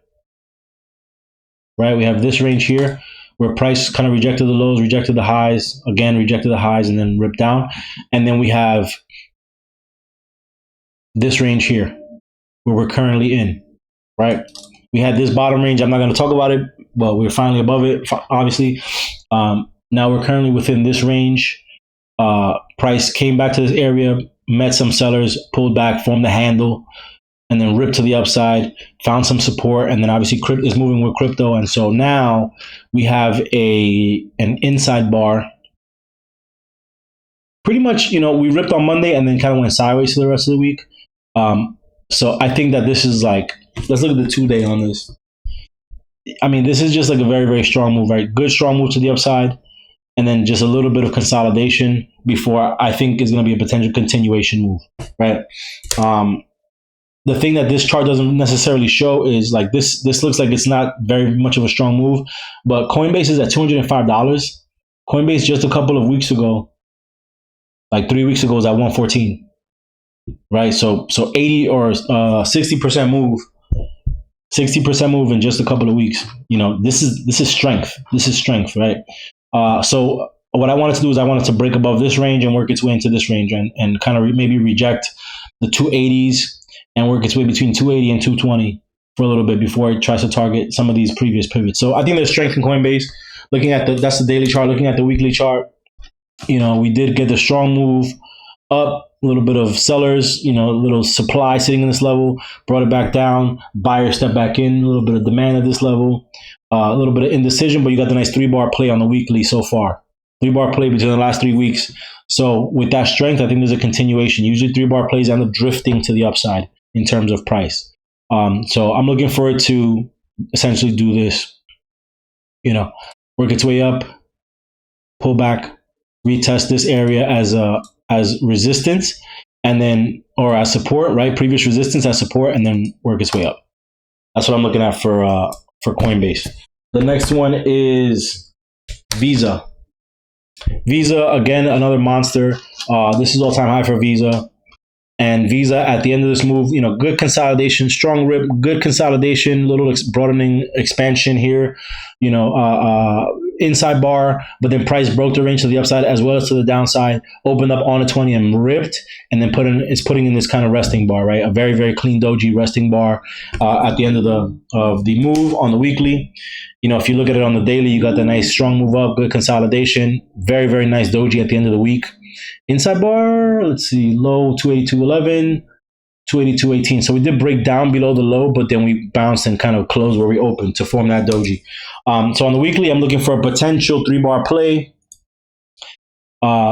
right? We have this range here where price kind of rejected the lows, rejected the highs, again rejected the highs, and then ripped down. And then we have this range here where we're currently in. Right, we had this bottom range. I'm not going to talk about it, but we're finally above it, obviously. Now we're currently within this range. Price came back to this area, met some sellers, pulled back, formed a handle, and then ripped to the upside, found some support, and then obviously crypto is moving with crypto. And so now we have an inside bar. Pretty much, we ripped on Monday and then kind of went sideways for the rest of the week. So I think that this is let's look at the 2-day on this. I mean, this is just a very, very strong move, right? Good, strong move to the upside, and then just a little bit of consolidation before I think is going to be a potential continuation move, right? The thing that this chart doesn't necessarily show is this looks like it's not very much of a strong move, but Coinbase is at $205. Coinbase just a couple of weeks ago, 3 weeks ago, was at 114, right? So 80 or 60% move. 60% move in just a couple of weeks. This is strength. This is strength, right? So what I wanted to do is I wanted to break above this range and work its way into this range and kind of maybe reject the 280s and work its way between 280 and 220 for a little bit before it tries to target some of these previous pivots. So I think there's strength in Coinbase. Looking at that's the daily chart. Looking at the weekly chart, we did get the strong move up a little bit of sellers, a little supply sitting in this level, brought it back down. Buyer step back in, a little bit of demand at this level, a little bit of indecision, but you got the nice 3-bar play on the weekly so far. 3-bar play between the last 3 weeks. So with that strength, I think there's a continuation. Usually 3-bar plays end up drifting to the upside in terms of price. So I'm looking for it to essentially do this, work its way up, pull back, retest this area as resistance, and then, or as support, right? Previous resistance as support, and then work its way up. That's what I'm looking at for Coinbase. The next one is Visa. Visa, again, another monster. This is all-time high for Visa. And Visa at the end of this move, good consolidation, strong rip, good consolidation, little broadening expansion here, inside bar, but then price broke the range to the upside as well as to the downside, opened up on a 20 and ripped, and then putting in this kind of resting bar, right? A very, very clean doji resting bar at the end of the move on the weekly. If you look at it on the daily, you got the nice strong move up, good consolidation, very, very nice doji at the end of the week. Inside bar, let's see, low 282.11, 282.18. So we did break down below the low, but then we bounced and kind of closed where we opened to form that doji. So on the weekly, I'm looking for a potential 3-bar play,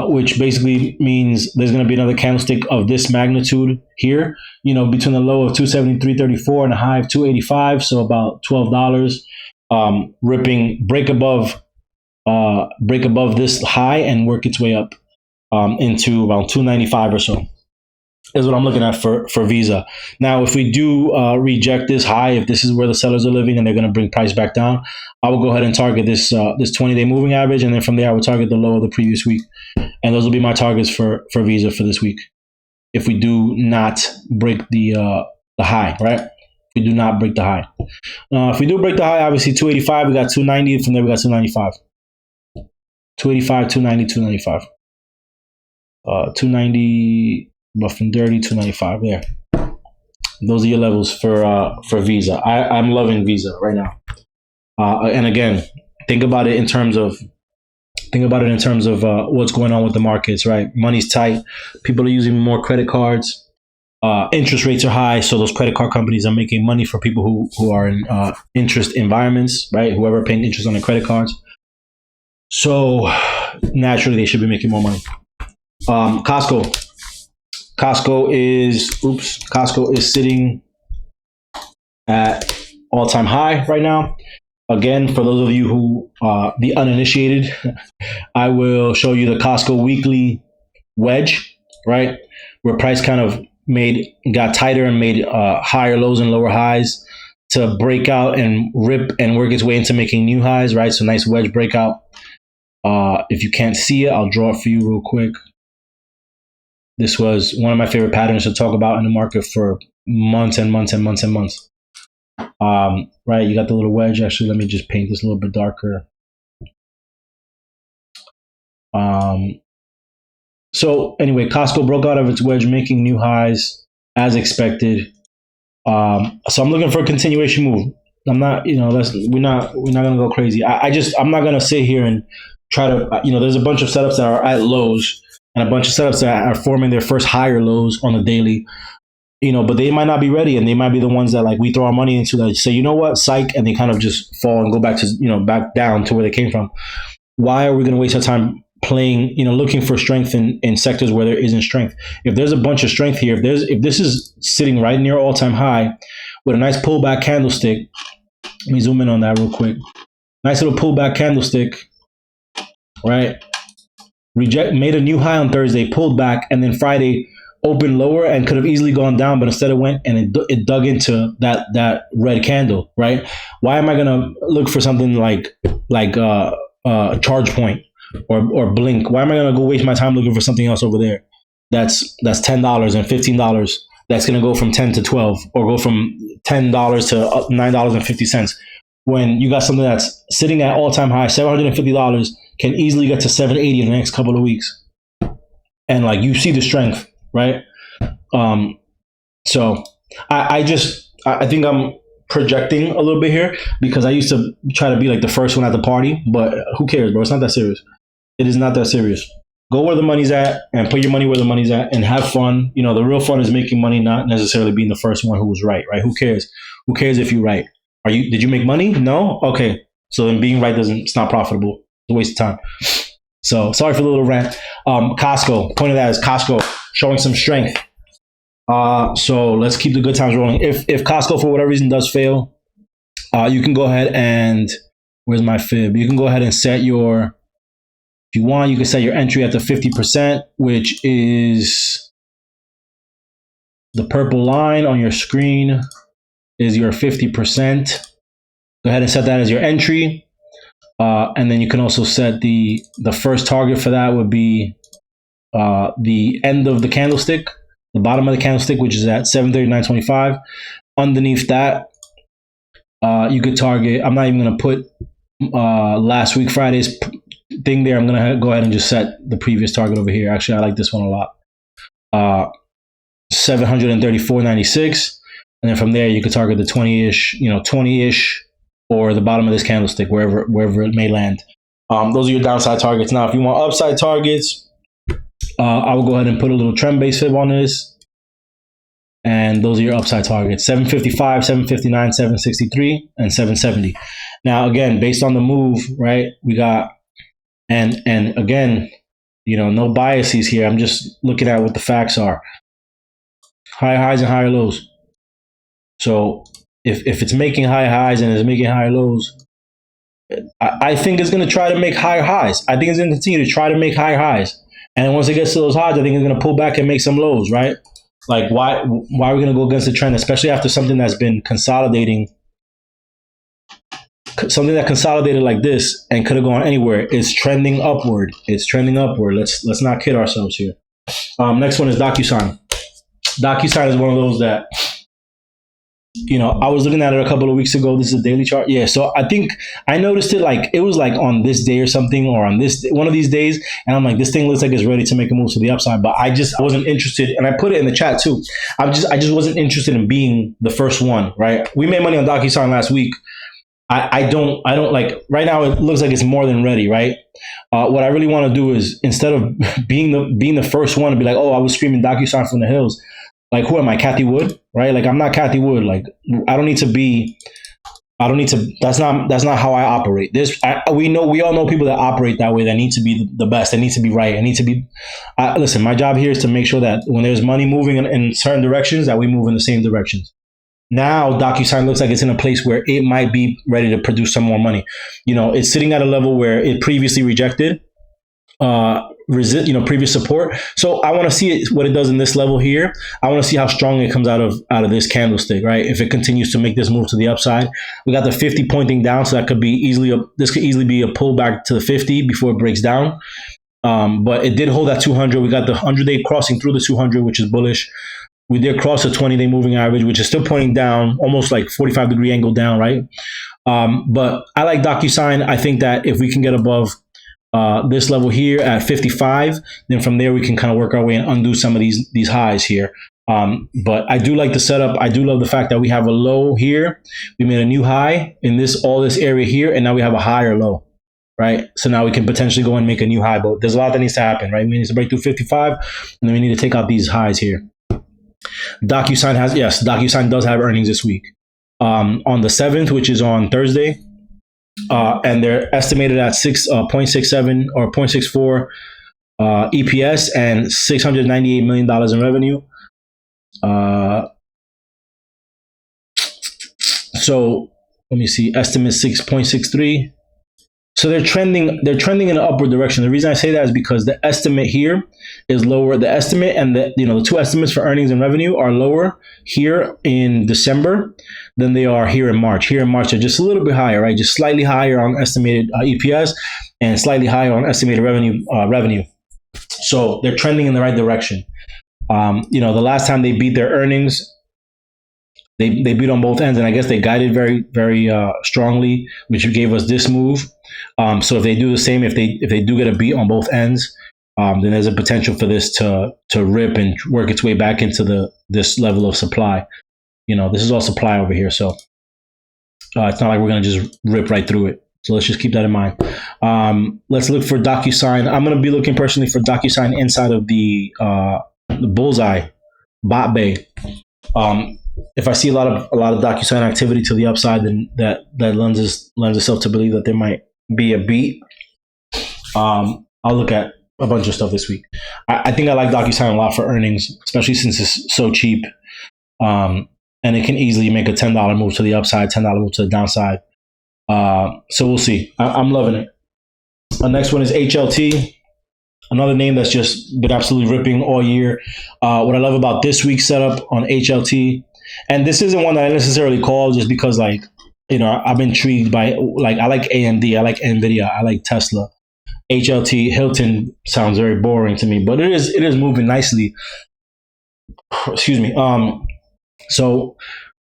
which basically means there's going to be another candlestick of this magnitude here, between the low of 273.34 and a high of 285, so about $12. Ripping, break above this high and work its way up into about 295 or so is what I'm looking at for Visa. Now, if we do reject this high, if this is where the sellers are living and they're going to bring price back down, I will go ahead and target this 20-day moving average, and then from there I will target the low of the previous week, and those will be my targets for Visa for this week. If we do not break the high, right? If we do not break the high. If we do break the high, obviously 285, we got 290. From there we got 295. 285, 290, 295. 290, rough and dirty, 295. There. Those are your levels for Visa. I'm loving Visa right now. And again, think about it in terms of what's going on with the markets, right? Money's tight. People are using more credit cards. Interest rates are high, so those credit card companies are making money for people who are in interest environments, right? Whoever are paying interest on their credit cards. So naturally, they should be making more money. Costco is sitting at all-time high right now. Again, for those of you who the uninitiated, I will show you the Costco weekly wedge, right? Where price kind of got tighter and made higher lows and lower highs to break out and rip and work its way into making new highs, right? So nice wedge breakout. If you can't see it, I'll draw it for you real quick. This was one of my favorite patterns to talk about in the market for months and months and months and months. Right, you got the little wedge. Actually, let me just paint this a little bit darker. So anyway, Costco broke out of its wedge, making new highs as expected. So I'm looking for a continuation move. I'm not, we're not gonna go crazy. I'm not gonna sit here and try to, there's a bunch of setups that are at lows and a bunch of setups that are forming their first higher lows on the daily. But they might not be ready, and they might be the ones that we throw our money into that say, you know what, psych, and they kind of just fall and go back to, back down to where they came from. Why are we going to waste our time playing, looking for strength in sectors where there isn't strength? If there's a bunch of strength here, if this is sitting right near all-time high with a nice pullback candlestick, let me zoom in on that real quick. Nice little pullback candlestick, right? Made a new high on Thursday, pulled back, and then Friday opened lower and could have easily gone down, but instead it went and it dug into that red candle, right? Why am I gonna look for something like Charge Point or Blink? Why am I gonna go waste my time looking for something else over there that's $10 and $15 that's gonna go from 10 to 12 or go from $10 to $9.50 when you got something that's sitting at all-time high, $750, can easily get to $780 in the next couple of weeks, and you see the strength. Right. So I think I'm projecting a little bit here because I used to try to be the first one at the party, but who cares, bro? It's not that serious. It is not that serious. go where the money's at and put your money where the money's at and have fun. You know, the real fun is making money, not necessarily being the first one who was right? Who cares? Who cares if you're right? Did you make money? No? Okay. So then being right it's not profitable. It's a waste of time. So sorry for the little rant. Costco, point of that is Costco showing some strength. So let's keep the good times rolling. If Costco for whatever reason does fail, you can go ahead and, where's my fib? You can go ahead and set your, if you want, you can set your entry at the 50%, which is the purple line on your screen is your 50%. Go ahead and set that as your entry. And then you can also set the first target for that would be the end of the candlestick, the bottom of the candlestick, which is at 739.25. Underneath that, you could target, I'm not even going to put last week Friday's thing there. I'm going to go ahead and just set the previous target over here. Actually, I like this one a lot. 734.96. And then from there, you could target the 20-ish, or the bottom of this candlestick, wherever it may land. Those are your downside targets. Now, if you want upside targets, I will go ahead and put a little trend-based fib on this. And those are your upside targets: 755, 759, 763, and 770. Now, again, based on the move, right, we got, and again, no biases here. I'm just looking at what the facts are. Higher highs and higher lows. So if it's making high highs and it's making high lows, I think it's going to try to make higher highs. I think it's going to continue to try to make higher highs. And once it gets to those highs, I think it's going to pull back and make some lows, right? Like, why are we going to go against the trend, especially after something that's been consolidating, something that consolidated like this and could have gone anywhere? It's trending upward. It's trending upward. Let's not kid ourselves here. Next one is DocuSign. DocuSign is one of those that, I was looking at it a couple of weeks ago. This is a daily chart. Yeah. So I think I noticed it it was on this day or something, or on one of these days. And I'm like, this thing looks like it's ready to make a move to the upside, but I wasn't interested. And I put it in the chat too. I just wasn't interested in being the first one, right? We made money on DocuSign last week. I don't like right now. It looks like it's more than ready, right? What I really want to do is, instead of being the first one to be like, oh, I was screaming DocuSign from the hills. Like, who am I, Kathy Wood? Right? Like, I'm not Kathy Wood. Like, I don't need to. That's not how I operate. We all know people that operate that way, that need to be the best, that need to be right, and need to be. Listen, my job here is to make sure that when there's money moving in certain directions, that we move in the same directions. Now, DocuSign looks like it's in a place where it might be ready to produce some more money. It's sitting at a level where it previously rejected previous support. So I want to see what it does in this level here. I want to see how strong it comes out of this candlestick, right? If it continues to make this move to the upside, we got the 50 pointing down, so that could be easily be a pullback to the 50 before it breaks down. But it did hold at 200. We got the 100-day crossing through the 200, which is bullish. We did cross the 20-day moving average, which is still pointing down, almost like 45-degree angle down, right? But I like DocuSign. I think that if we can get above this level here at 55, then from there we can kind of work our way and undo some of these highs here. But I do like the setup. I do love the fact that we have a low here. We made a new high in all this area here, and now we have a higher low, right? So now we can potentially go and make a new high, but there's a lot that needs to happen, right? We need to break through 55, and then we need to take out these highs here. DocuSign does have earnings this week. On the 7th, which is on Thursday, and they're estimated at 0.67 or 0.64 EPS and $698 million in revenue. So let me see, estimate 6.63. So they're trending in an upward direction. The reason I say that is because the estimate here is lower. The estimate and the two estimates for earnings and revenue are lower here in December than they are here in March. Here in March, they're just a little bit higher, right? Just slightly higher on estimated EPS and slightly higher on estimated revenue. So they're trending in the right direction. The last time they beat their earnings, they beat on both ends, and I guess they guided very, very strongly, which gave us this move. So if they do the same, if they do get a beat on both ends, then there's a potential for this to rip and work its way back into this level of supply. This is all supply over here, so it's not like we're going to just rip right through it. So let's just keep that in mind. Let's look for DocuSign. I'm going to be looking personally for DocuSign inside of the bullseye bot bay. If I see a lot of DocuSign activity to the upside, then that lends itself to believe that there might be a beat. I'll look at a bunch of stuff this week. I think I like DocuSign a lot for earnings, especially since it's so cheap, and it can easily make a $10 move to the upside, $10 move to the downside. So we'll see. I'm loving it. The next one is HLT. Another name that's just been absolutely ripping all year. What I love about this week's setup on HLT, and this isn't one that I necessarily call just because, like, you know, I'm intrigued by, like, I like AMD, I like NVIDIA, I like Tesla. HLT, Hilton sounds very boring to me, but it is moving nicely. Excuse me. So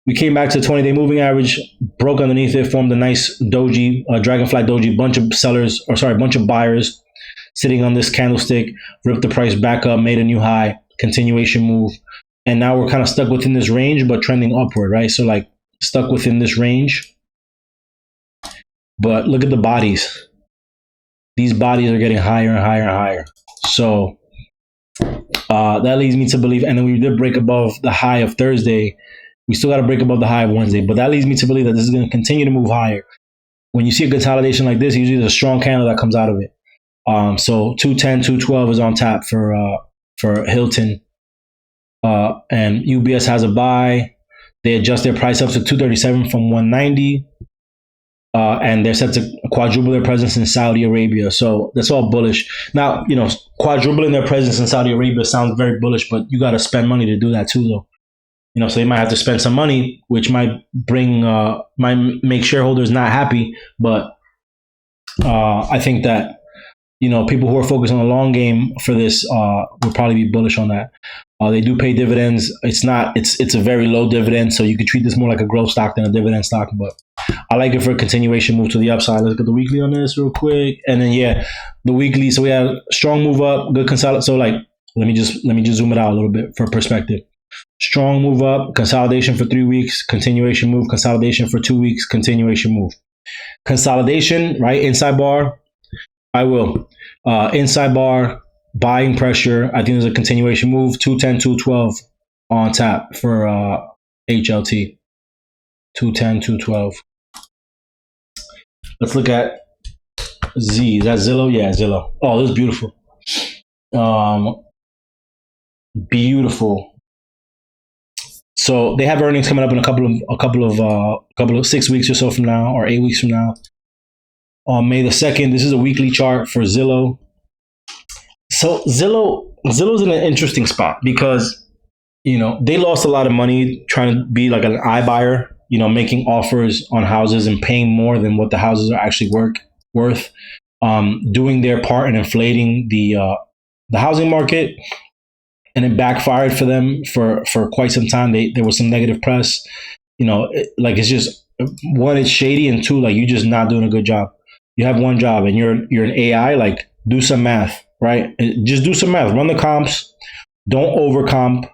we came back to the 20-day moving average, broke underneath it, formed a nice doji, dragonfly doji, bunch of buyers sitting on this candlestick, ripped the price back up, made a new high, continuation move. And now we're kind of stuck within this range, but trending upward, right? So like stuck within this range. But look at the bodies. These bodies are getting higher and higher and higher. So that leads me to believe, and then we did break above the high of Thursday. We still got to break above the high of Wednesday, but that leads me to believe that this is going to continue to move higher. When you see a consolidation like this, usually there's a strong candle that comes out of it. So 210, 212 is on tap for Hilton. And UBS has a buy. They adjust their price up to 237 from 190. And they're set to quadruple their presence in Saudi Arabia. So that's all bullish. Now, you know, quadrupling their presence in Saudi Arabia sounds very bullish, but you got to spend money to do that too, though. You know, so they might have to spend some money, which might make shareholders not happy. But I think that, you know, people who are focused on the long game for this will probably be bullish on that. They do pay dividends. It's a very low dividend, so you could treat this more like a growth stock than a dividend stock. But I like it for a continuation move to the upside. Let's look at the weekly on this real quick, and then the weekly. So we had strong move up, good consolidation. So like, let me just zoom it out a little bit for perspective. Strong move up, consolidation for 3 weeks, continuation move, consolidation for 2 weeks, continuation move. Consolidation, right? Inside bar, I will. Inside bar, buying pressure. I think there's a continuation move, 210, 212 on tap for HLT. 210, 212. Let's look at Z. Is that Zillow? Yeah, Zillow. Oh, this is beautiful. Beautiful. So they have earnings coming up in a couple of 6 weeks or so from now, or 8 weeks from now. On May the 2nd, this is a weekly chart for Zillow. So Zillow's in an interesting spot because, you know, they lost a lot of money trying to be like an iBuyer, you know, making offers on houses and paying more than what the houses are actually worth, doing their part in inflating the housing market. And it backfired for them for quite some time. There was some negative press, you know, it's just, one, it's shady, and two, like, you're just not doing a good job. You have one job and you're an AI, like, do some math, right? Just do some math, run the comps, don't overcomp,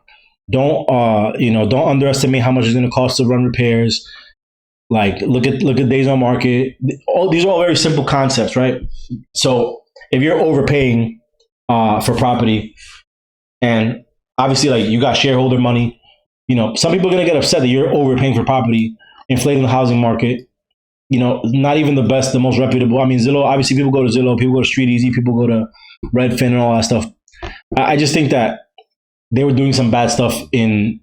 don't underestimate how much it's going to cost to run repairs. Like, look at days on market. These are all very simple concepts, right? So if you're overpaying for property, and obviously, like, you got shareholder money, you know, some people are going to get upset that you're overpaying for property, inflating the housing market, you know, not even the best, the most reputable. I mean, Zillow, obviously people go to Zillow, people go to StreetEasy, people go to Redfin and all that stuff. I just think that they were doing some bad stuff during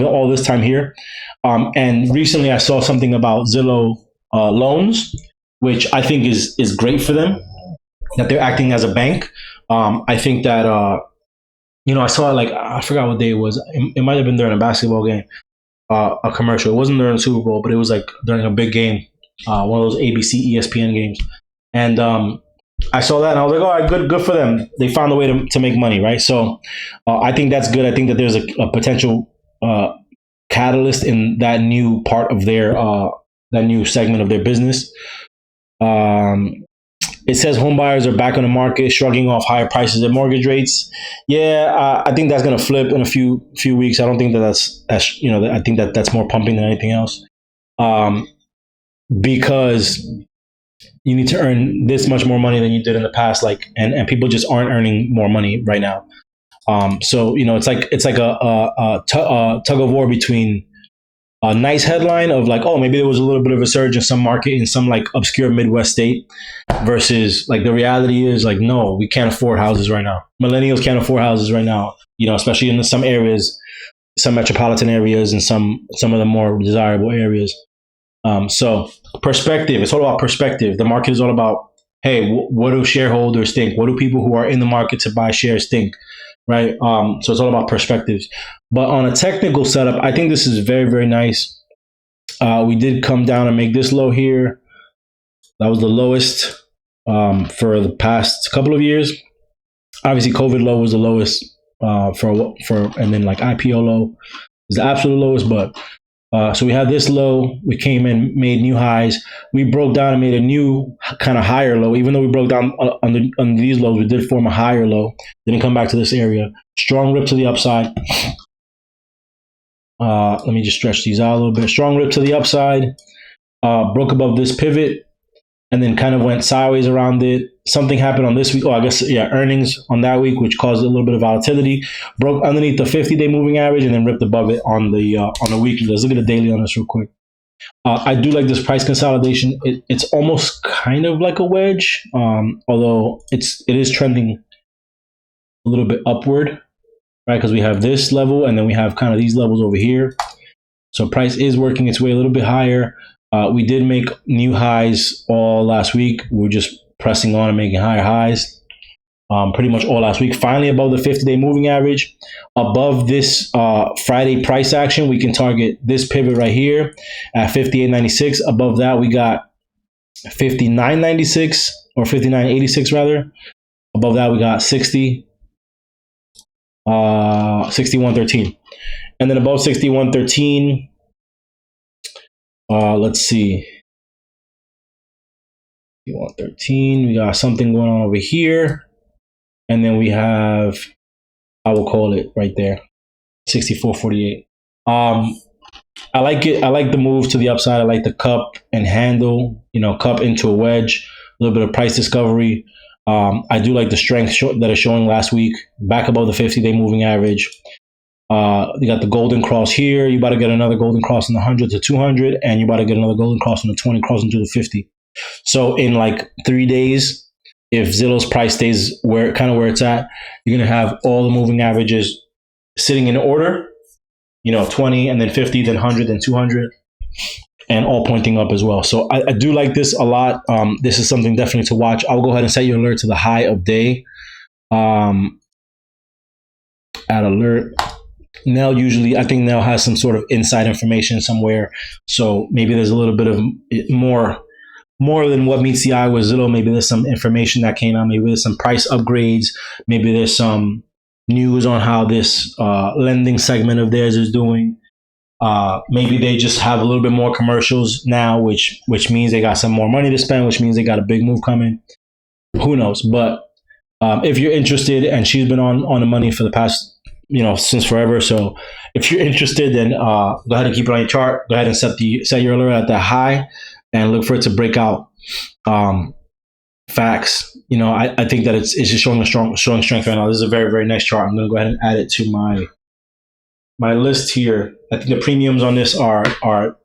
all this time here. And recently I saw something about Zillow loans, which I think is great for them, that they're acting as a bank. I think that, I saw, like, I forgot what day it was. It might have been during a basketball game, a commercial. It wasn't during the Super Bowl, but it was like during a big game, one of those ABC, ESPN games. And I saw that and I was like, all right, good for them. They found a way to make money, right? So I think that's good. I think that there's a potential catalyst in that new part of that new segment of their business. It says home buyers are back on the market, shrugging off higher prices and mortgage rates. Yeah, I think that's going to flip in a few weeks. I don't think that's I think that's more pumping than anything else. because you need to earn this much more money than you did in the past. Like, and people just aren't earning more money right now. So it's like a tug of war between a nice headline of like, oh, maybe there was a little bit of a surge in some market in some like obscure Midwest state, versus like the reality is like, no, we can't afford houses right now. Millennials can't afford houses right now. Especially in some areas, some metropolitan areas, and some of the more desirable areas. So perspective, it's all about perspective. The market is all about, hey, what do shareholders think? What do people who are in the market to buy shares think? Right. So it's all about perspectives. But on a technical setup, I think this is very, very nice. We did come down and make this low here. That was the lowest for the past couple of years. Obviously, COVID low was the lowest and then like IPO low is the absolute lowest. But so we had this low. We came in, made new highs. We broke down and made a new kind of higher low. Even though we broke down on these lows, we did form a higher low. Didn't come back to this area. Strong rip to the upside. Let me just stretch these out a little bit. Strong rip to the upside. Broke above this pivot, and then kind of went sideways around it. Something happened on this week. Earnings on that week, which caused a little bit of volatility. Broke underneath the 50-day moving average and then ripped above it on the weekly. Let's look at the daily on this real quick. I do like this price consolidation. It's almost kind of like a wedge, although it is trending a little bit upward, right? Because we have this level and then we have kind of these levels over here. So price is working its way a little bit higher. We did make new highs all last week. We're just pressing on and making higher highs pretty much all last week. Finally, above the 50-day moving average. Above this Friday price action, we can target this pivot right here at 58.96. Above that, we got 59.96 or 59.86 rather. Above that, we got 61.13. And then above 61.13, let's see. 61.13, we got something going on over here. And then we have, I will call it right there, 64.48. I like it. I like the move to the upside. I like the cup and handle, cup into a wedge, a little bit of price discovery. I do like the strength that is showing last week, back above the 50-day moving average. You got the golden cross here. You about to get another golden cross in the 100 to 200, and you about to get another golden cross in the 20, crossing to the 50. So in like 3 days, if Zillow's price stays where it's at, you're gonna have all the moving averages sitting in order. 20 and then 50, then 100, then 200, and all pointing up as well. So I do like this a lot. This is something definitely to watch. I'll go ahead and set your alert to the high of day. Add alert. Nell I think Nell has some sort of inside information somewhere. So maybe there's a little bit of more than what meets the eye with Zillow. Maybe there's some information that came out. Maybe there's some price upgrades. Maybe there's some news on how this lending segment of theirs is doing. Maybe they just have a little bit more commercials now, which means they got some more money to spend, which means they got a big move coming. Who knows? But if you're interested, and she's been on the money for the past, since forever. So if you're interested, then go ahead and keep it on your chart. Go ahead and set your alert at that high and look for it to break out. Facts. I think that it's just showing a strong strength right now. This is a very, very nice chart. I'm going to go ahead and add it to my list here. I think the premiums on this are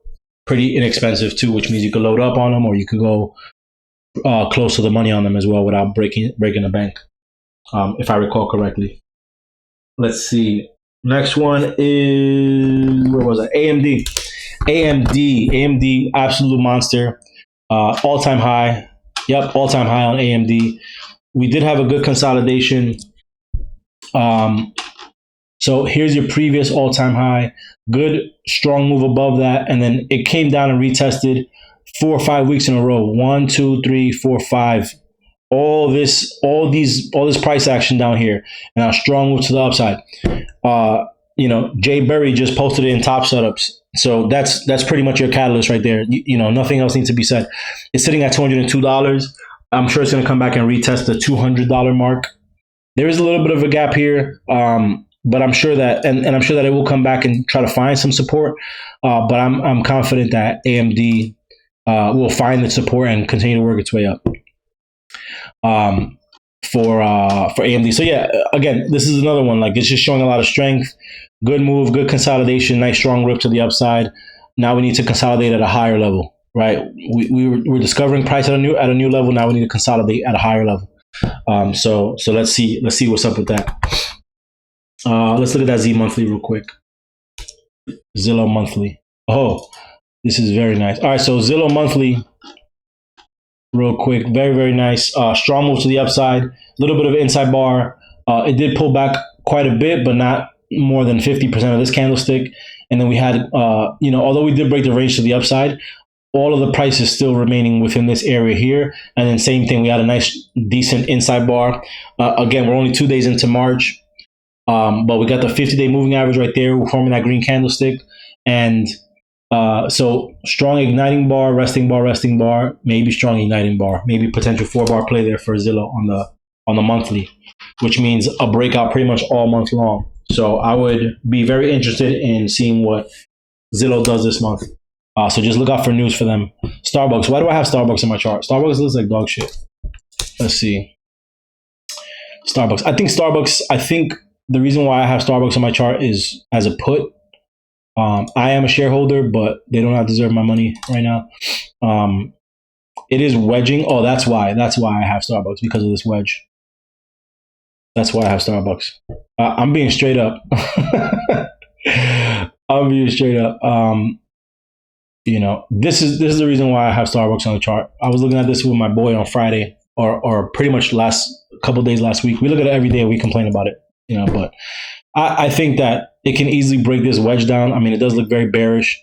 pretty inexpensive too, which means you could load up on them, or you could go close to the money on them as well without breaking the bank, if I recall correctly. Let's see. Next one is, where was it? AMD, absolute monster. All-time high. Yep, all-time high on AMD. We did have a good consolidation. So here's your previous all-time high. Good, strong move above that, and then it came down and retested 4 or 5 weeks in a row. 1, 2, 3, 4, 5. All this price action down here, and a strong move to the upside. Jay Berry just posted it in Top Setups, so that's pretty much your catalyst right there. Nothing else needs to be said. It's sitting at $202. I'm sure it's going to come back and retest the $200 mark. There is a little bit of a gap here, but I'm sure that, and I'm sure that it will come back and try to find some support. But I'm confident that AMD will find its support and continue to work its way up. For AMD. So yeah, again, this is another one. Like, it's just showing a lot of strength. Good move, good consolidation, nice strong rip to the upside. Now we need to consolidate at a higher level, right? We're discovering price at a new level. Now we need to consolidate at a higher level. So let's see what's up with that. Let's look at that Z monthly real quick. Zillow monthly. Oh, this is very nice. All right, so Zillow monthly, real quick, very, very nice. Strong move to the upside. A little bit of inside bar. It did pull back quite a bit, but not more than 50% of this candlestick. And then we had, although we did break the range to the upside, all of the price is still remaining within this area here. And then same thing, we had a nice, decent inside bar. Again, we're only 2 days into March, but we got the 50-day moving average right there. We're forming that green candlestick. And so strong igniting bar, resting bar, maybe strong igniting bar, maybe potential 4-bar play there for Zillow on the monthly, which means a breakout pretty much all month long. So I would be very interested in seeing what Zillow does this month. So just look out for news for them. Starbucks. Why do I have Starbucks in my chart? Starbucks looks like dog shit. Let's see. Starbucks. I think the reason why I have Starbucks on my chart is as a put. I am a shareholder, but they do not deserve my money right now. It is wedging. Oh, that's why I have Starbucks, because of this wedge. That's why I have Starbucks. I'm being straight up. This is the reason why I have Starbucks on the chart. I was looking at this with my boy on Friday, or pretty much last couple days last week. We look at it every day. We complain about it, but I think that it can easily break this wedge down. I mean, it does look very bearish.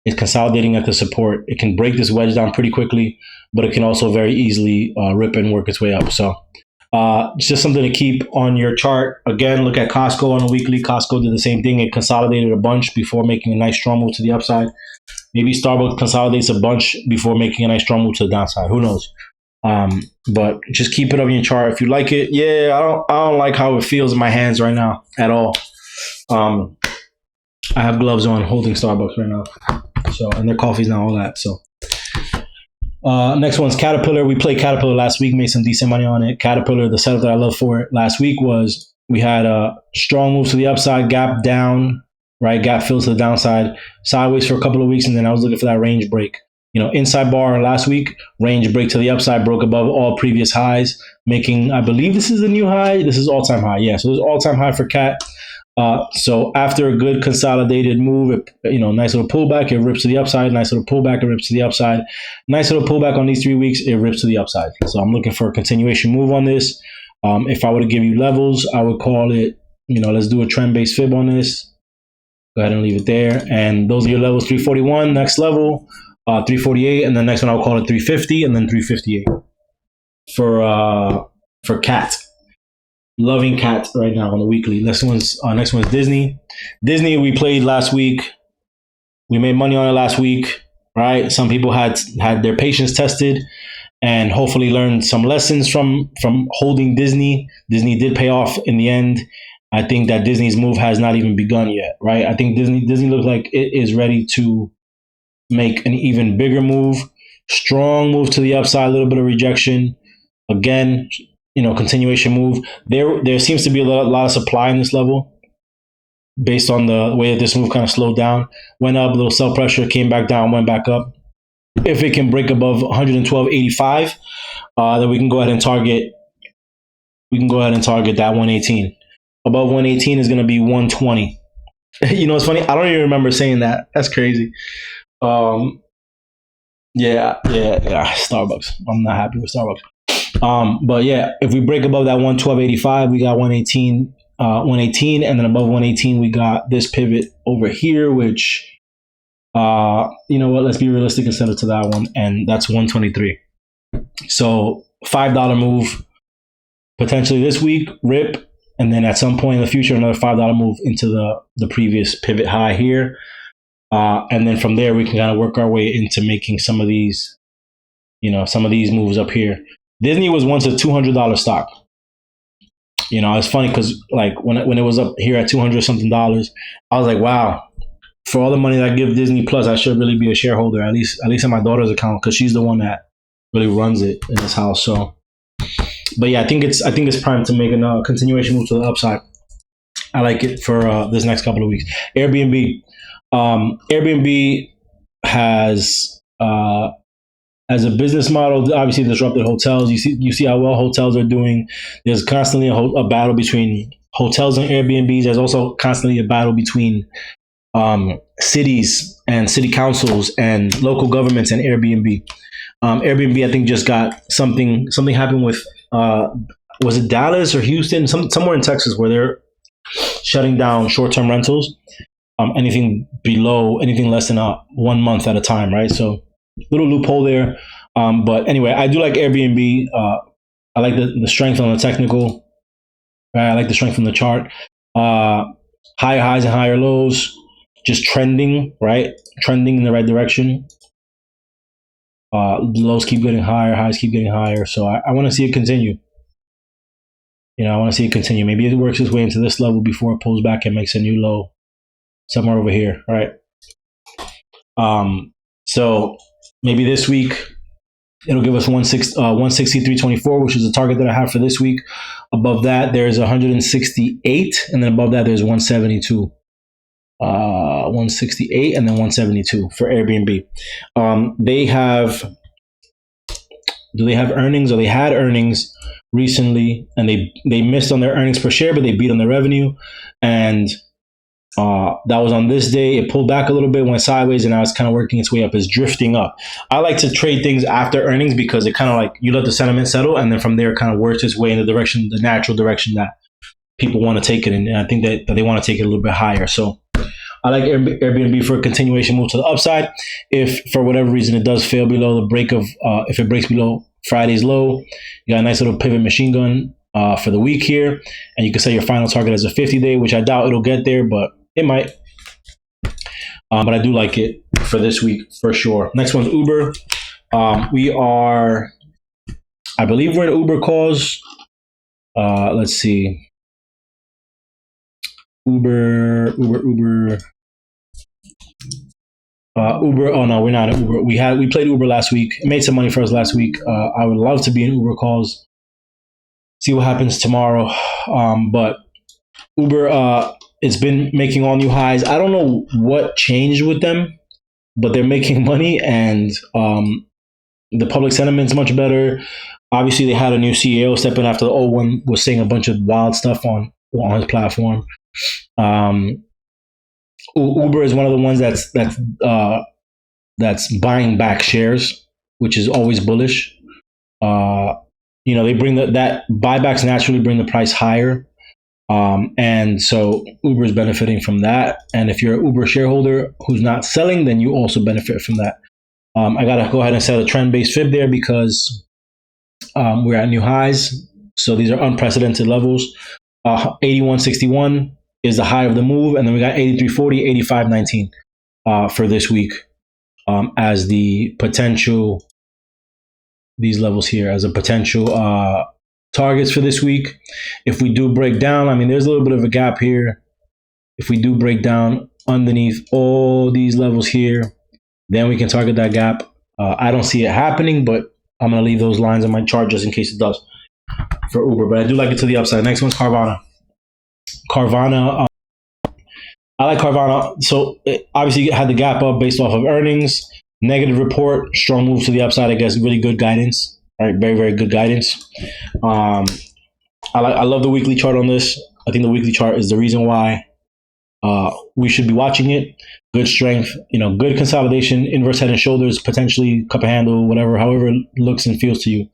It's consolidating at the support. It can break this wedge down pretty quickly, but it can also very easily rip and work its way up. So it's just something to keep on your chart. Again, look at Costco on a weekly. Costco did the same thing. It consolidated a bunch before making a nice strong move to the upside. Maybe Starbucks consolidates a bunch before making a nice strong move to the downside. Who knows? But just keep it on your chart if you like it. Yeah, I don't like how it feels in my hands right now at all. I have gloves on holding Starbucks right now. So, and their coffee's not all that. So, next one's Caterpillar. We played Caterpillar last week, made some decent money on it. Caterpillar, the setup that I love for it last week was we had a strong move to the upside, gap down, right? Gap fills to the downside, sideways for a couple of weeks, and then I was looking for that range break. Inside bar last week, range break to the upside, broke above all previous highs, making, I believe this is the new high. This is all-time high. Yeah, so this is all-time high for Cat. So after a good consolidated move, nice little pullback, it rips to the upside. Nice little pullback, it rips to the upside. Nice little pullback on these 3 weeks, it rips to the upside. So I'm looking for a continuation move on this. If I were to give you levels, I would call it, let's do a trend-based fib on this. Go ahead and leave it there. And those are your levels: 341, next level, 348, and the next one I'll call it 350, and then 358 for Cat. Loving Cat right now on the weekly. Next one's Disney. Disney, we played last week. We made money on it last week, right? Some people had their patience tested and hopefully learned some lessons from holding Disney. Disney did pay off in the end. I think that Disney's move has not even begun yet, right? I think Disney looks like it is ready to make an even bigger move. Strong move to the upside, a little bit of rejection. Again, continuation move. There seems to be a lot of supply in this level based on the way that this move kind of slowed down. Went up, a little sell pressure, came back down, went back up. If it can break above 112.85, then we can go ahead and target that 118. Above 118 is going to be 120. It's funny. I don't even remember saying that. That's crazy. Yeah. Starbucks. I'm not happy with Starbucks. But yeah, if we break above that 112.85, we got 118, and then above 118, we got this pivot over here, which, let's be realistic and send it to that one, and that's 123. So $5 move potentially this week, rip, and then at some point in the future, another $5 move into the previous pivot high here. And then from there, we can kind of work our way into making some of these moves up here. Disney was once a $200 stock. It's funny because like when it was up here at $200 something, I was like, wow, for all the money that I give Disney Plus, I should really be a shareholder, at least in my daughter's account, because she's the one that really runs it in this house. So, but yeah, I think it's prime to make a continuation move to the upside. I like it for this next couple of weeks. Airbnb, Airbnb has as a business model, obviously disrupted hotels. You see how well hotels are doing. There's constantly a battle between hotels and Airbnbs. There's also constantly a battle between cities and city councils and local governments and Airbnb. Airbnb, I think, just got something happened with was it Dallas or Houston, somewhere in Texas, where they're shutting down short-term rentals. Anything less than 1 month at a time, right? So little loophole there. But anyway, I do like Airbnb. I like the strength on the technical. Right? I like the strength from the chart. Higher highs and higher lows, just trending, right? Trending in the right direction. Lows keep getting higher, highs keep getting higher. So I want to see it continue. I want to see it continue. Maybe it works its way into this level before it pulls back and makes a new low somewhere over here, right? So maybe this week it'll give us 163.24, which is the target that I have for this week. Above that, there's 168, and then above that, there's 172. 168 and then 172 for Airbnb. Do they have earnings, or they had earnings recently, and they missed on their earnings per share, but they beat on their revenue, and that was on this day. It pulled back a little bit, went sideways, and now it's kind of working its way up. It's drifting up. I like to trade things after earnings because it kind of like you let the sentiment settle, and then from there it kind of works its way in the natural direction that people want to take it in. And I think that they want to take it a little bit higher. So I like Airbnb for a continuation move to the upside. If for whatever reason it does fail below the break of, if it breaks below Friday's low, you got a nice little pivot machine gun for the week here, and you can set your final target as a 50-day, which I doubt it'll get there, but it might. But I do like it for this week for sure. Next one's Uber. I believe we're in Uber calls. Let's see. Uber. Oh no, we're not in Uber. We played Uber last week. It made some money for us last week. I would love to be in Uber calls. See what happens tomorrow. But Uber, it's been making all new highs. I don't know what changed with them, but they're making money, and the public sentiment's much better. Obviously, they had a new CEO step in after the old one was saying a bunch of wild stuff on his platform. Uber is one of the ones that's buying back shares, which is always bullish. They bring that buybacks naturally bring the price higher. And so Uber is benefiting from that. And if you're an Uber shareholder who's not selling, then you also benefit from that. I got to go ahead and set a trend-based fib there because we're at new highs. So these are unprecedented levels. 81.61 is the high of the move. And then we got 83.40, 85.19 for this week as the potential, these levels here as a potential targets for this week. If we do break down, there's a little bit of a gap here. If we do break down underneath all these levels here, then we can target that gap. I don't see it happening, but I'm going to leave those lines on my chart just in case it does for Uber. But I do like it to the upside. Next one's Carvana. I like Carvana. So it obviously had the gap up based off of earnings. Negative report, strong move to the upside. I guess really good guidance. All right, very, very good guidance. I love the weekly chart on this. I think the weekly chart is the reason why we should be watching it. Good strength, good consolidation, inverse head and shoulders, potentially cup of handle, whatever, however it looks and feels to you.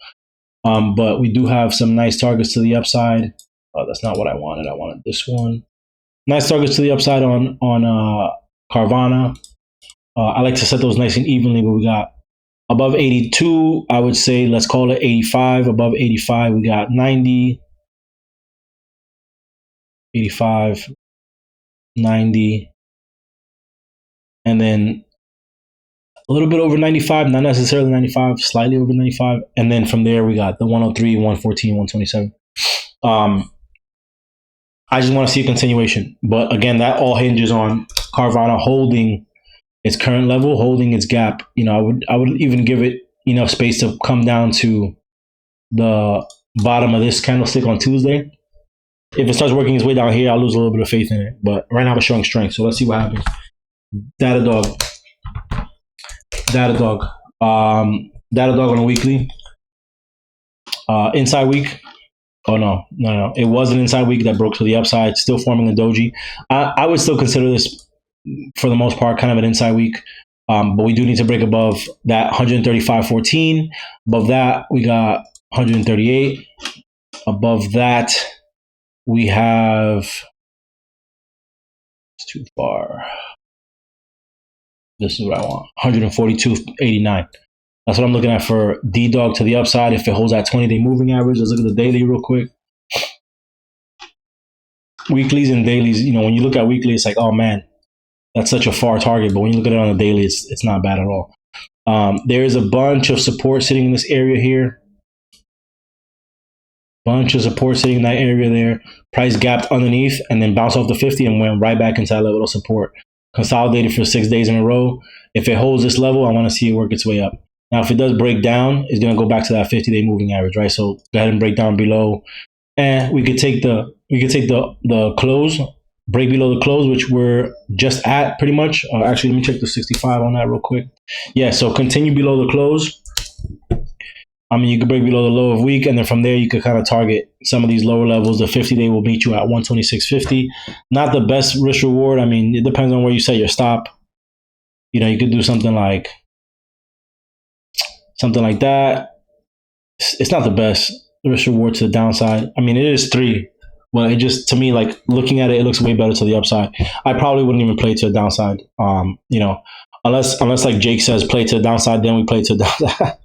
But we do have some nice targets to the upside. That's not what I wanted. I wanted this one. Nice targets to the upside on Carvana. I like to set those nice and evenly, but we got above 82, I would say, let's call it 85. Above 85, we got 90, 85, 90, and then a little bit over 95, not necessarily 95, slightly over 95. And then from there, we got the 103, 114, 127. I just want to see a continuation. But again, that all hinges on Carvana holding its current level, holding its gap. I would even give it enough space to come down to the bottom of this candlestick on Tuesday. If it starts working its way down here, I'll lose a little bit of faith in it. But right now, it's showing strength. So let's see what happens. Data dog. Data dog. Data dog on a weekly. Inside week. Oh, no. It was an inside week that broke to the upside, still forming a doji. I would still consider this, for the most part, kind of an inside week. But we do need to break above that 135.14. Above that, we got 138. Above that, we have, it's too far. This is what I want. 142.89. That's what I'm looking at for D-Dog to the upside. If it holds that 20-day moving average, let's look at the daily real quick. Weeklies and dailies, when you look at weekly, it's like, oh man, that's such a far target. But when you look at it on the daily, it's not bad at all. There is a bunch of support sitting in this area here. Bunch of support sitting in that area there. Price gapped underneath and then bounced off the 50 and went right back into that level of support. Consolidated for 6 days in a row. If it holds this level, I want to see it work its way up. Now, if it does break down, it's going to go back to that 50-day moving average, right? So go ahead and break down below, and we could take the close, break below the close, which we're just at pretty much. Actually, let me check the 65 on that real quick. Yeah, so continue below the close. You could break below the low of week, and then from there you could kind of target some of these lower levels. The 50-day will meet you at 126.50. Not the best risk reward. It depends on where you set your stop. You could do something like that. It's not the best risk reward to the downside. It is 3. Well, it just, to me, like looking at it, it looks way better to the upside. I probably wouldn't even play to the downside. Unless like Jake says, play to the downside, then we play to the downside.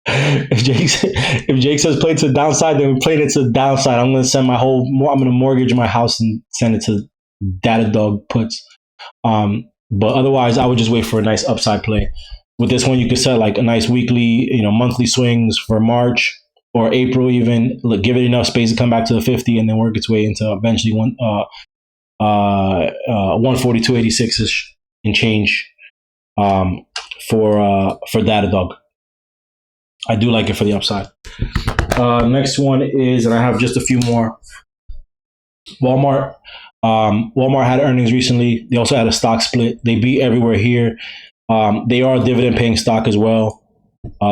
If Jake says play to the downside, then we played it to the downside. I'm going to mortgage my house and send it to Data Dog puts. But otherwise, I would just wait for a nice upside play. With this one, you could set like a nice weekly, monthly swings for March or April even. Give it enough space to come back to the 50 and then work its way into eventually 142.86ish and change for Data Dog. I do like it for the upside. Next one is, and I have just a few more. Walmart. Walmart had earnings recently. They also had a stock split. They beat everywhere here. They are a dividend paying stock as well.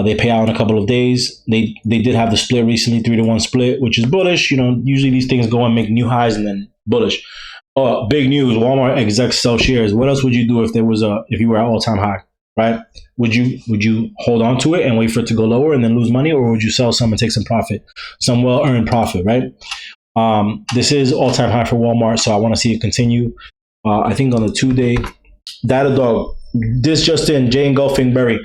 They pay out in a couple of days. They did have the split recently, 3-to-1 split, which is bullish. Usually these things go and make new highs and then bullish. Big news: Walmart execs sell shares. What else would you do if you were at all-time high? Right? Would you hold on to it and wait for it to go lower and then lose money, or would you sell some and take some profit, some well-earned profit? Right? This is all-time high for Walmart, so I want to see it continue. I think on the 2-day, Data Dog. This just in, Jay engulfing Berry.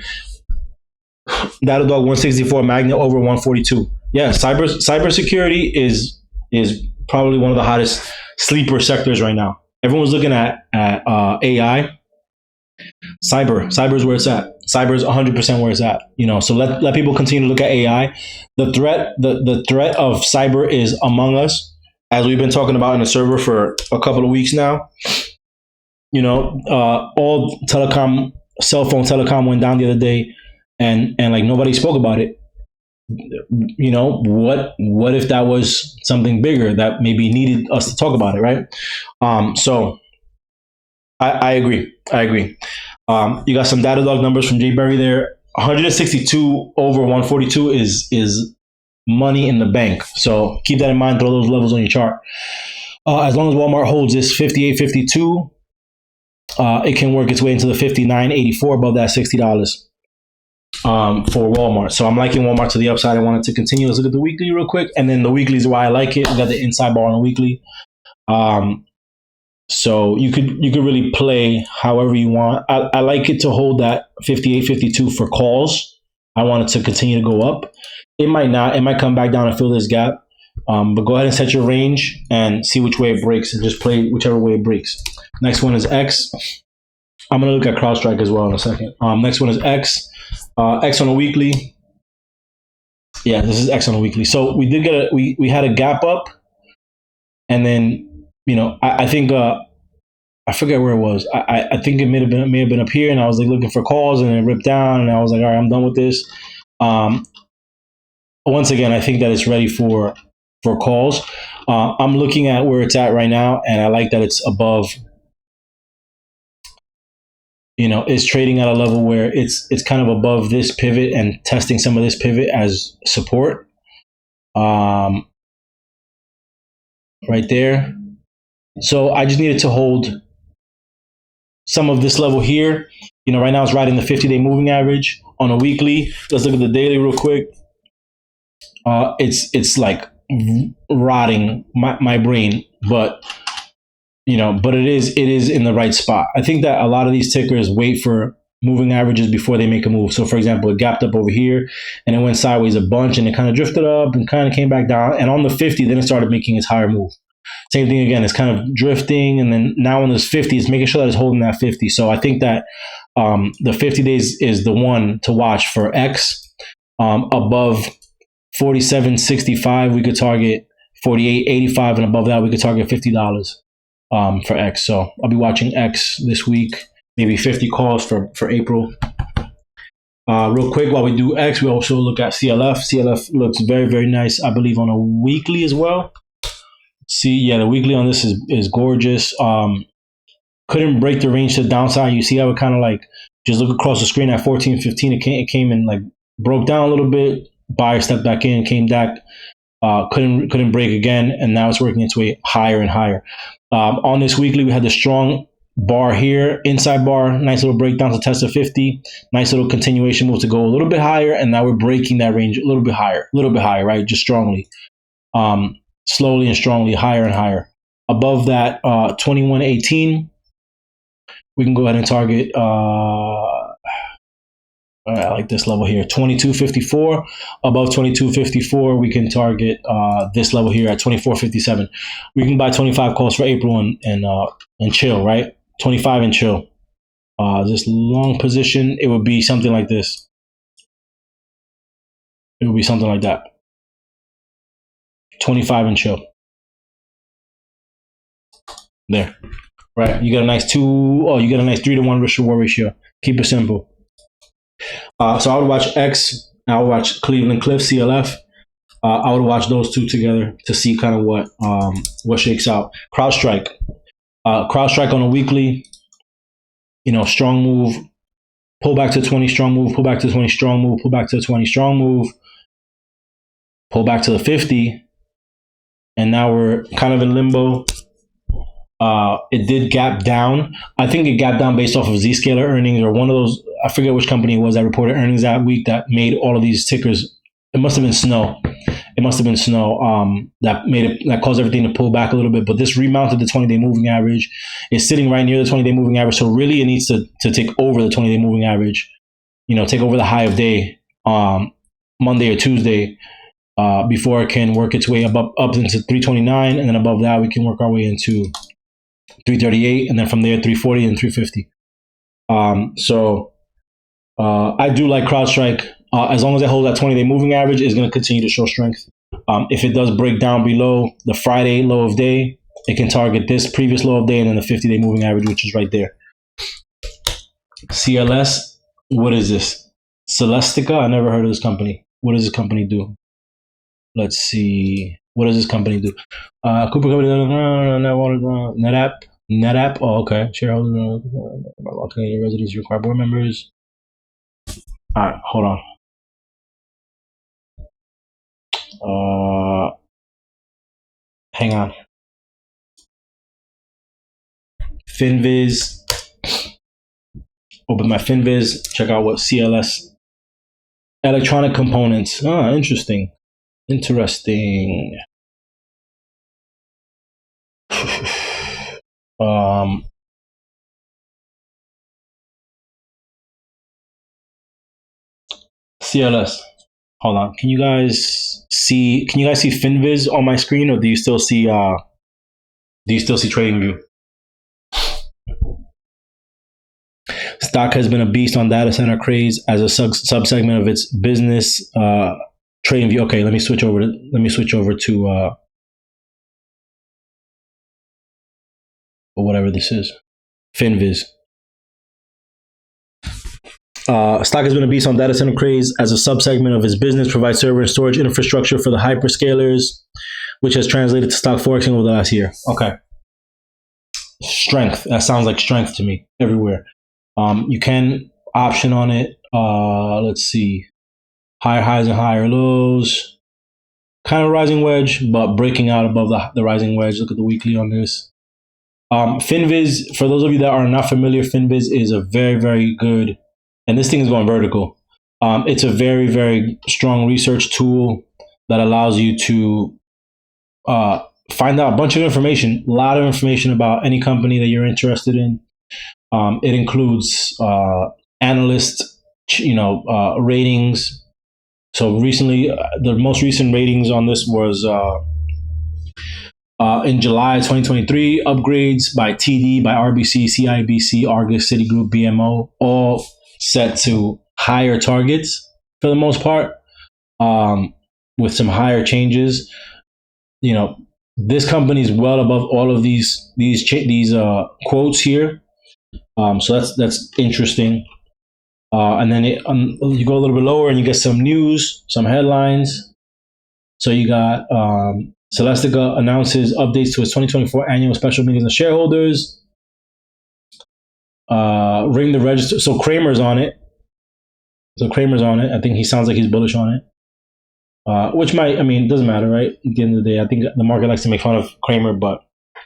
Data Dog 164, Magnet over 142. Yeah, cybersecurity is probably one of the hottest sleeper sectors right now. Everyone's looking at AI. Cyber is where it's at. Cyber is 100% where it's at. So let people continue to look at AI. The threat of cyber is among us, as we've been talking about in the server for a couple of weeks now. All cell phone telecom went down the other day, and like nobody spoke about it. What if that was something bigger that maybe needed us to talk about it, right? So I agree. You got some Data Dog numbers from Jay Berry there. 162 over 142 is money in the bank. So keep that in mind. Throw those levels on your chart. As long as Walmart holds this 58.52, it can work its way into the 59.84 above that $60 for Walmart. So I'm liking Walmart to the upside. I wanted to continue. Let's look at the weekly real quick, and then the weekly is why I like it. We got the inside bar on the weekly. So you could really play however you want. I like it to hold that 58.52 for calls. I want it to continue to go up. It might not. It might come back down and fill this gap. But go ahead and set your range and see which way it breaks, and just play whichever way it breaks. Next one is X. I'm going to look at CrowdStrike as well in a second. Next one is X. X on a weekly. Yeah, this is X on a weekly. So we did get we had a gap up, and then I think I forget where it was. I think it may have been up here, and I was like looking for calls, and it ripped down, and I was like, all right, I'm done with this. Um, Once again, I think that it's ready for calls. I'm looking at where it's at right now, and I like that it's above. It's trading at a level where it's kind of above this pivot and testing some of this pivot as support. Um, right there. So I just needed to hold some of this level here. Right now it's riding the 50-day moving average on a weekly. Let's look at the daily real quick. It's like rotting my brain, but it is in the right spot. I think that a lot of these tickers wait for moving averages before they make a move. So for example, it gapped up over here and it went sideways a bunch and it kind of drifted up and kind of came back down. And on the 50, then it started making its higher move. Same thing again, it's kind of drifting. And then now on this 50, it's making sure that it's holding that 50. So I think that the 50 days is the one to watch for X. Above 47.65, we could target 48.85, and above that, we could target $50 for X. So I'll be watching X this week, maybe 50 calls for April. Real quick, while we do X, we also look at CLF. CLF looks very, very nice, I believe, on a weekly as well. The weekly on this is gorgeous. Couldn't break the range to the downside. You see how it kind of like just look across the screen at 14.15. It came and like broke down a little bit. Buyer stepped back in, came back, couldn't break again, and now it's working its way higher and higher. On this weekly, we had the strong bar here, inside bar, nice little breakdown to test the 50, nice little continuation move to go a little bit higher, and now we're breaking that range a little bit higher, right? Just strongly, slowly and strongly, higher and higher. Above that, 21.18, we can go ahead and target. I like this level here, 22.54. Above 22.54, we can target this level here at 24.57. We can buy 25 calls for April and chill, right? 25 and chill. This long position, it would be something like this. It would be something like that. 25 and chill. There, right? You got a nice 3-to-1 risk reward ratio. Keep it simple. So I would watch X. I would watch Cleveland Cliff, CLF. I would watch those two together to see kind of what shakes out. CrowdStrike. CrowdStrike on a weekly, strong move, pull back to 20, strong move, pull back to 20, strong move, pull back to 20, strong move, pull back to the 50. And now we're kind of in limbo. It did gap down. I think it gapped down based off of Zscaler earnings or one of those. I forget which company it was that reported earnings that week that made all of these tickers. It must have been Snow. That caused everything to pull back a little bit. But this remounted the 20-day moving average. It's sitting right near the 20-day moving average. So really, it needs to take over the 20-day moving average. Take over the high of day Monday or Tuesday before it can work its way up into 329, and then above that we can work our way into 338, and then from there 340 and 350. I do like CrowdStrike. As long as it holds that 20-day moving average, is going to continue to show strength. If it does break down below the Friday low of day, it can target this previous low of day and then the 50-day moving average, which is right there. CLS, what is this? Celestica? I never heard of this company. What does this company do? Let's see. What does this company do? Cooper Company, NetApp. Oh, okay. Shareholders, Canadian residents require board members. All right, hold on. Hang on. FinViz. Open my FinViz. Check out what CLS. Electronic components. Interesting. CLS. Hold on. Can you guys see FinViz on my screen, or do you still see TradingView? Stock has been a beast on data center craze as a subsegment of its business. TradingView. Okay, let me switch over to whatever this is. Finviz. Stock has been a beast on data center craze as a subsegment of its business, provides server and storage infrastructure for the hyperscalers, which has translated to stock forexing over the last year. Okay. Strength. That sounds like strength to me everywhere. You can option on it. Let's see. Higher highs and higher lows. Kind of rising wedge, but breaking out above the rising wedge. Look at the weekly on this. Finviz, for those of you that are not familiar, Finviz is a very, very good, and this thing is going vertical. It's a very, very strong research tool that allows you to find out a bunch of information, a lot of information about any company that you're interested in. It includes analyst, ratings. So recently, the most recent ratings on this was in July 2023, upgrades by TD, by RBC, CIBC, Argus, Citigroup, BMO, all set to higher targets for the most part, with some higher changes. This company is well above all of these quotes here. So that's interesting. And then you go a little bit lower and you get some news, some headlines. So you got Celestica announces updates to its 2024 annual special meetings of shareholders. Ring the register. So Kramer's on it. I think he sounds like he's bullish on it. Which it doesn't matter, right? At the end of the day, I think the market likes to make fun of Kramer, but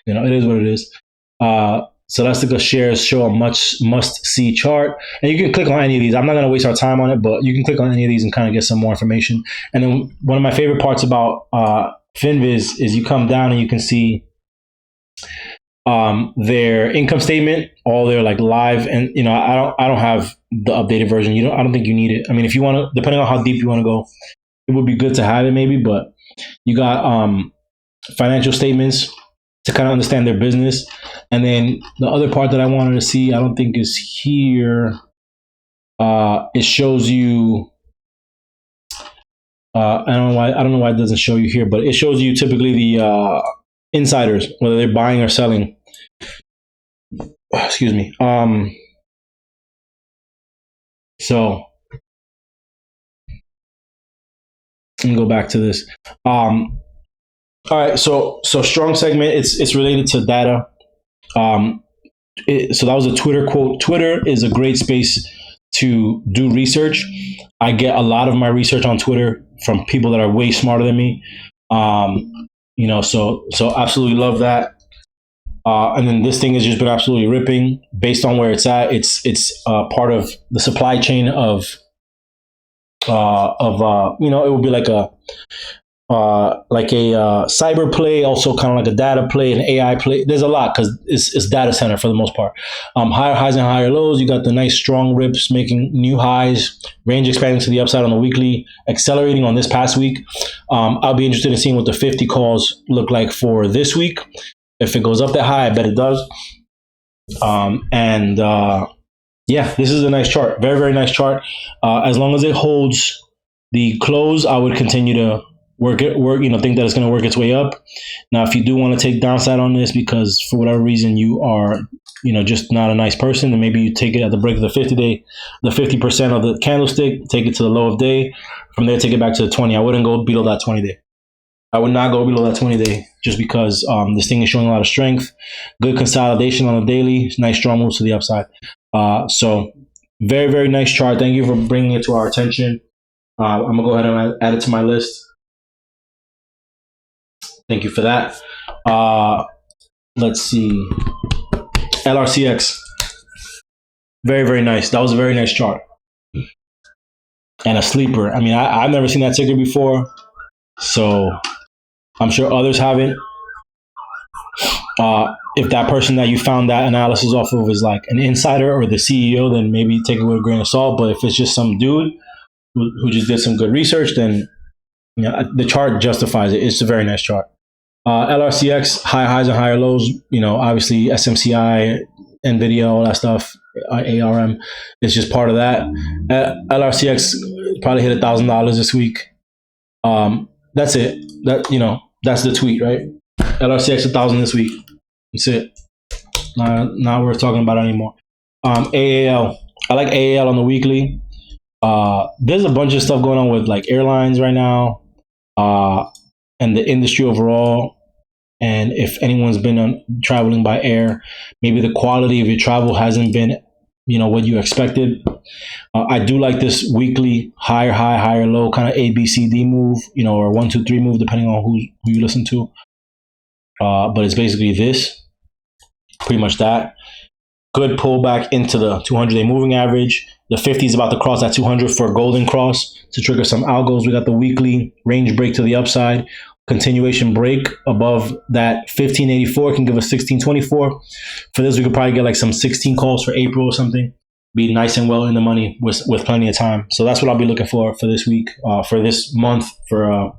it is what it is. Celestica shares show a must-see chart. And you can click on any of these. I'm not going to waste our time on it, but you can click on any of these and kind of get some more information. And then one of my favorite parts about Finviz is you come down and you can see their income statement, all their live, and I don't have the updated version. I don't think you need it. I mean, if you want to, depending on how deep you want to go, it would be good to have it maybe, but you got financial statements to kind of understand their business. And then the other part that I wanted to see, I don't think is here. It shows you, I don't know why it doesn't show you here, but it shows you typically the insiders, whether they're buying or selling. Excuse me. So let me go back to this. All right, so strong segment. It's related to data. So that was a Twitter quote. Twitter is a great space to do research. I get a lot of my research on Twitter from people that are way smarter than me. So absolutely love that. And then this thing has just been absolutely ripping based on where it's at. It's part of the supply chain of it would be like a cyber play, also kind of like a data play, an AI play. There's a lot because it's data center for the most part. Higher highs and higher lows. You got the nice strong rips making new highs, range expanding to the upside on the weekly, accelerating on this past week. I'll be interested in seeing what the 50 calls look like for this week. If it goes up that high, I bet it does. This is a nice chart. Very, very nice chart. As long as it holds the close, I would continue to think that it's going to work its way up. Now, if you do want to take downside on this because for whatever reason you are, just not a nice person, then maybe you take it at the break of the 50-day, the 50% of the candlestick, take it to the low of day. From there, take it back to the 20. I wouldn't go below that 20-day. I would not go below that 20-day just because this thing is showing a lot of strength, good consolidation on the daily, nice strong moves to the upside. So very, very nice chart. Thank you for bringing it to our attention. I'm going to go ahead and add it to my list. Thank you for that. Let's see. LRCX. Very, very nice. That was a very nice chart. And a sleeper. I mean, I've never seen that ticker before. So I'm sure others haven't. If that person that you found that analysis off of is like an insider or the CEO, then maybe take it with a grain of salt. But if it's just some dude who just did some good research, then the chart justifies it. It's a very nice chart. LRCX, high highs and higher lows. Obviously SMCI, NVIDIA, all that stuff. ARM is just part of that. LRCX probably hit $1,000 this week. That's it. That's the tweet, right? LRCX 1,000 this week. That's it. Not worth talking about anymore. AAL. I like AAL on the weekly. There's a bunch of stuff going on with like airlines right now, and the industry overall. And if anyone's been traveling by air, maybe the quality of your travel hasn't been, what you expected. I do like this weekly higher high, higher low kind of ABCD move, or 1, 2, 3 move, depending on who you listen to. But it's basically this, pretty much that. Good pullback into the 200-day moving average. The 50 is about to cross that 200 for a golden cross to trigger some algos. We got the weekly range break to the upside. Continuation break above that 1584 can give us 1624. For this, we could probably get like some 16 calls for April or something. Be nice and well in the money with plenty of time. So that's what I'll be looking for this week, for this month for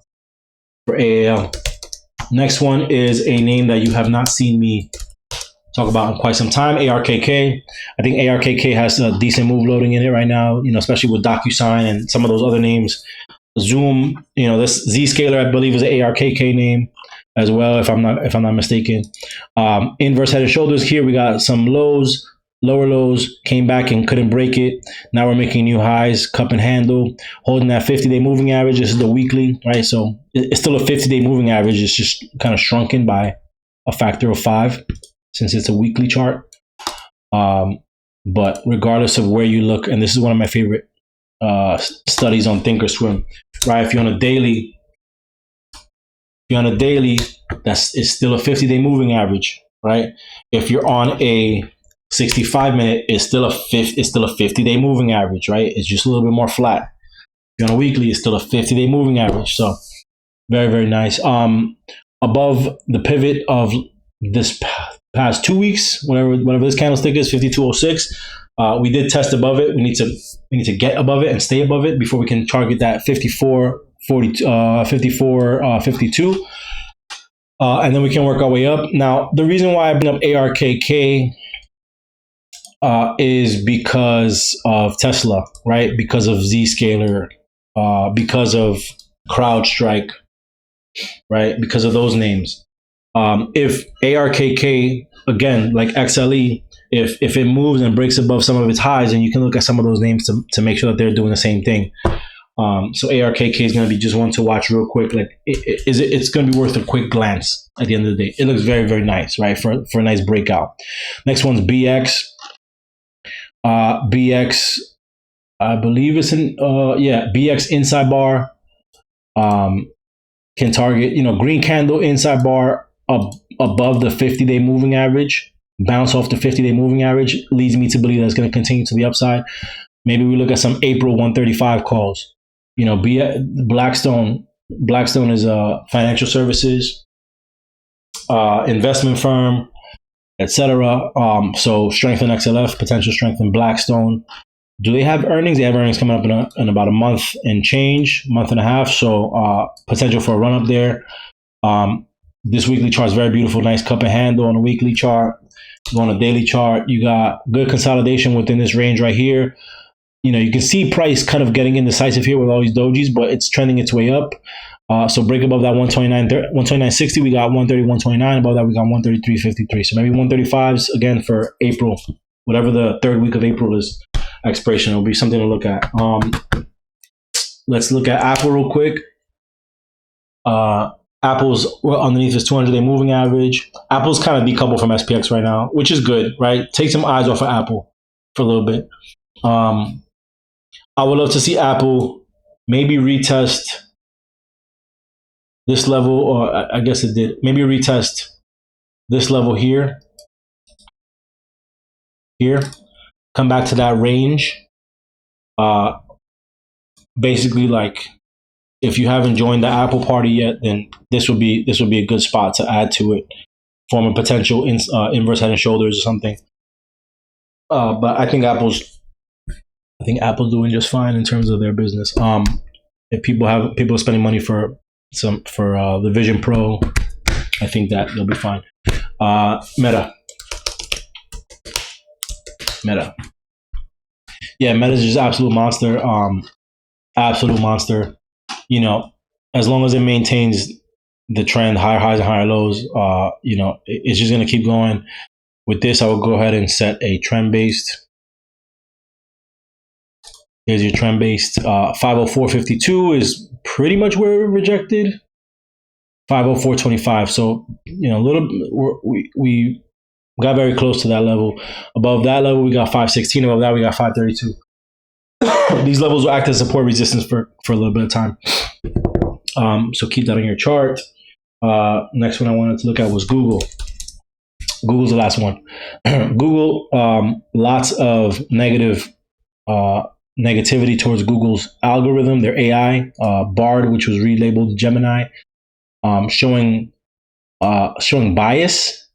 AAL. Next one is a name that you have not seen me talk about in quite some time, ARKK. I think ARKK has a decent move loading in it right now, especially with DocuSign and some of those other names. Zoom, this Zscaler, I believe, is an ARKK name as well, if I'm not mistaken. Inverse head and shoulders here. We got some lows, lower lows, came back and couldn't break it. Now we're making new highs, cup and handle, holding that 50-day moving average. This is the weekly, right? So it's still a 50-day moving average. It's just kind of shrunken by a factor of 5 since it's a weekly chart. But regardless of where you look, and this is one of my favorite studies on Thinkorswim, right? If you're on a daily, it's still a 50-day moving average, right? If you're on a 65-minute, it's still a 50-day moving average, right? It's just a little bit more flat. If you're on a weekly, it's still a 50-day moving average. So very, very nice. Above the pivot of this past 2 weeks, whatever this candlestick is, 5206. We did test above it. We need to get above it and stay above it before we can target that 54, 52. And then we can work our way up. Now, the reason why I bring up ARKK is because of Tesla, right? Because of Zscaler, because of CrowdStrike, right? Because of those names. If ARKK, again, like XLE, if it moves and breaks above some of its highs, and you can look at some of those names to make sure that they're doing the same thing. So ARKK is going to be just one to watch real quick. Like, it's going to be worth a quick glance at the end of the day. It looks very, very nice, right? For a nice breakout. Next one's BX. BX, I believe it's BX inside bar. Can target, green candle inside bar above the 50-day moving average. Bounce off the 50-day moving average leads me to believe that it's going to continue to the upside. Maybe we look at some April 135 calls. Blackstone is a financial services, investment firm, etc. So strength in XLF, potential strength in Blackstone. Do they have earnings? They have earnings coming up in about a month and change, month and a half. So potential for a run up there. This weekly chart is very beautiful. Nice cup and handle on a weekly chart. Go on a daily chart. You got good consolidation within this range right here. You can see price kind of getting indecisive here with all these dojis, but it's trending its way up. So break above that 129.60. We got 130, 129. Above that, we got 133.53. So maybe 135s again for April, whatever the third week of April is. Expiration will be something to look at. Let's look at Apple real quick. Apple's underneath this 200-day moving average. Apple's kind of decoupled from SPX right now, which is good, right? Take some eyes off of Apple for a little bit. I would love to see Apple maybe retest this level, or I guess it did. Maybe retest this level here. Come back to that range. Basically, like, if you haven't joined the Apple party yet, then this would be a good spot to add to it, form a potential inverse head and shoulders or something. But I think Apple's doing just fine in terms of their business. If people are spending money for the Vision Pro, I think that they'll be fine. Meta. Yeah, Meta's just absolute monster. Absolute monster. As long as it maintains the trend, higher highs and higher lows, it's just going to keep going. With this, I will go ahead and set a trend based. Here's your trend based. 504.52 is pretty much where it rejected. 504.25. So, a little, we got very close to that level. Above that level, we got 516. Above that, we got 532. These levels will act as support resistance for a little bit of time. So keep that on your chart. Next one I wanted to look at was Google. Google's the last one. Google, lots of negativity towards Google's algorithm, their AI, Bard, which was relabeled Gemini, showing bias,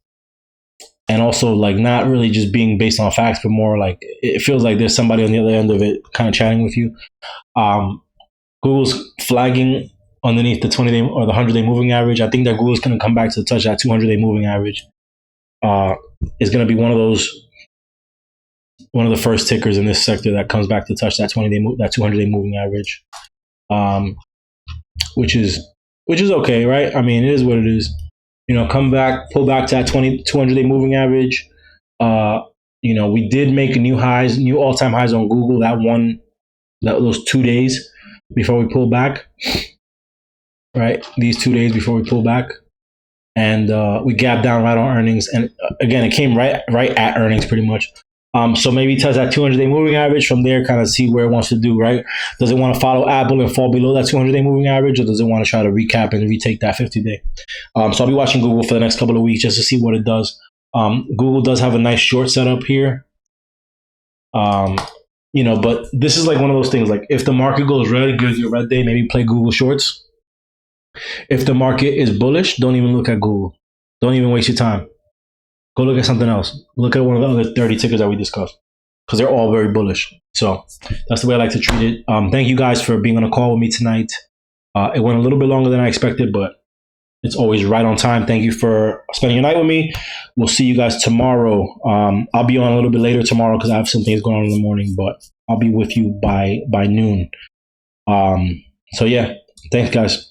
and also like not really just being based on facts, but more like it feels like there's somebody on the other end of it kind of chatting with you. Google's flagging underneath the 20-day or the 100-day moving average. I think that Google's going to come back to touch that 200-day moving average. Is going to be one of the first tickers in this sector that comes back to touch that 200-day moving average, which is okay, right? I mean, it is what it is. Come back, pull back to that 200-day moving average. We did make new all-time highs on Google those 2 days before we pull back, right? These 2 days before we pull back. And we gapped down right on earnings. And again, it came right at earnings pretty much. So maybe touch that 200-day moving average from there, kind of see where it wants to do, right? Does it want to follow Apple and fall below that 200-day moving average, or does it want to try to recap and retake that 50-day? So I'll be watching Google for the next couple of weeks just to see what it does. Google does have a nice short setup here. But this is like one of those things, like if the market goes red, gives you a red day, maybe play Google shorts. If the market is bullish, don't even look at Google. Don't even waste your time. Go look at something else. Look at one of the other 30 tickers that we discussed, because they're all very bullish. So that's the way I like to treat it. Thank you guys for being on a call with me tonight. It went a little bit longer than I expected, but it's always right on time. Thank you for spending your night with me. We'll see you guys tomorrow. I'll be on a little bit later tomorrow because I have some things going on in the morning, but I'll be with you by noon. So yeah, thanks guys.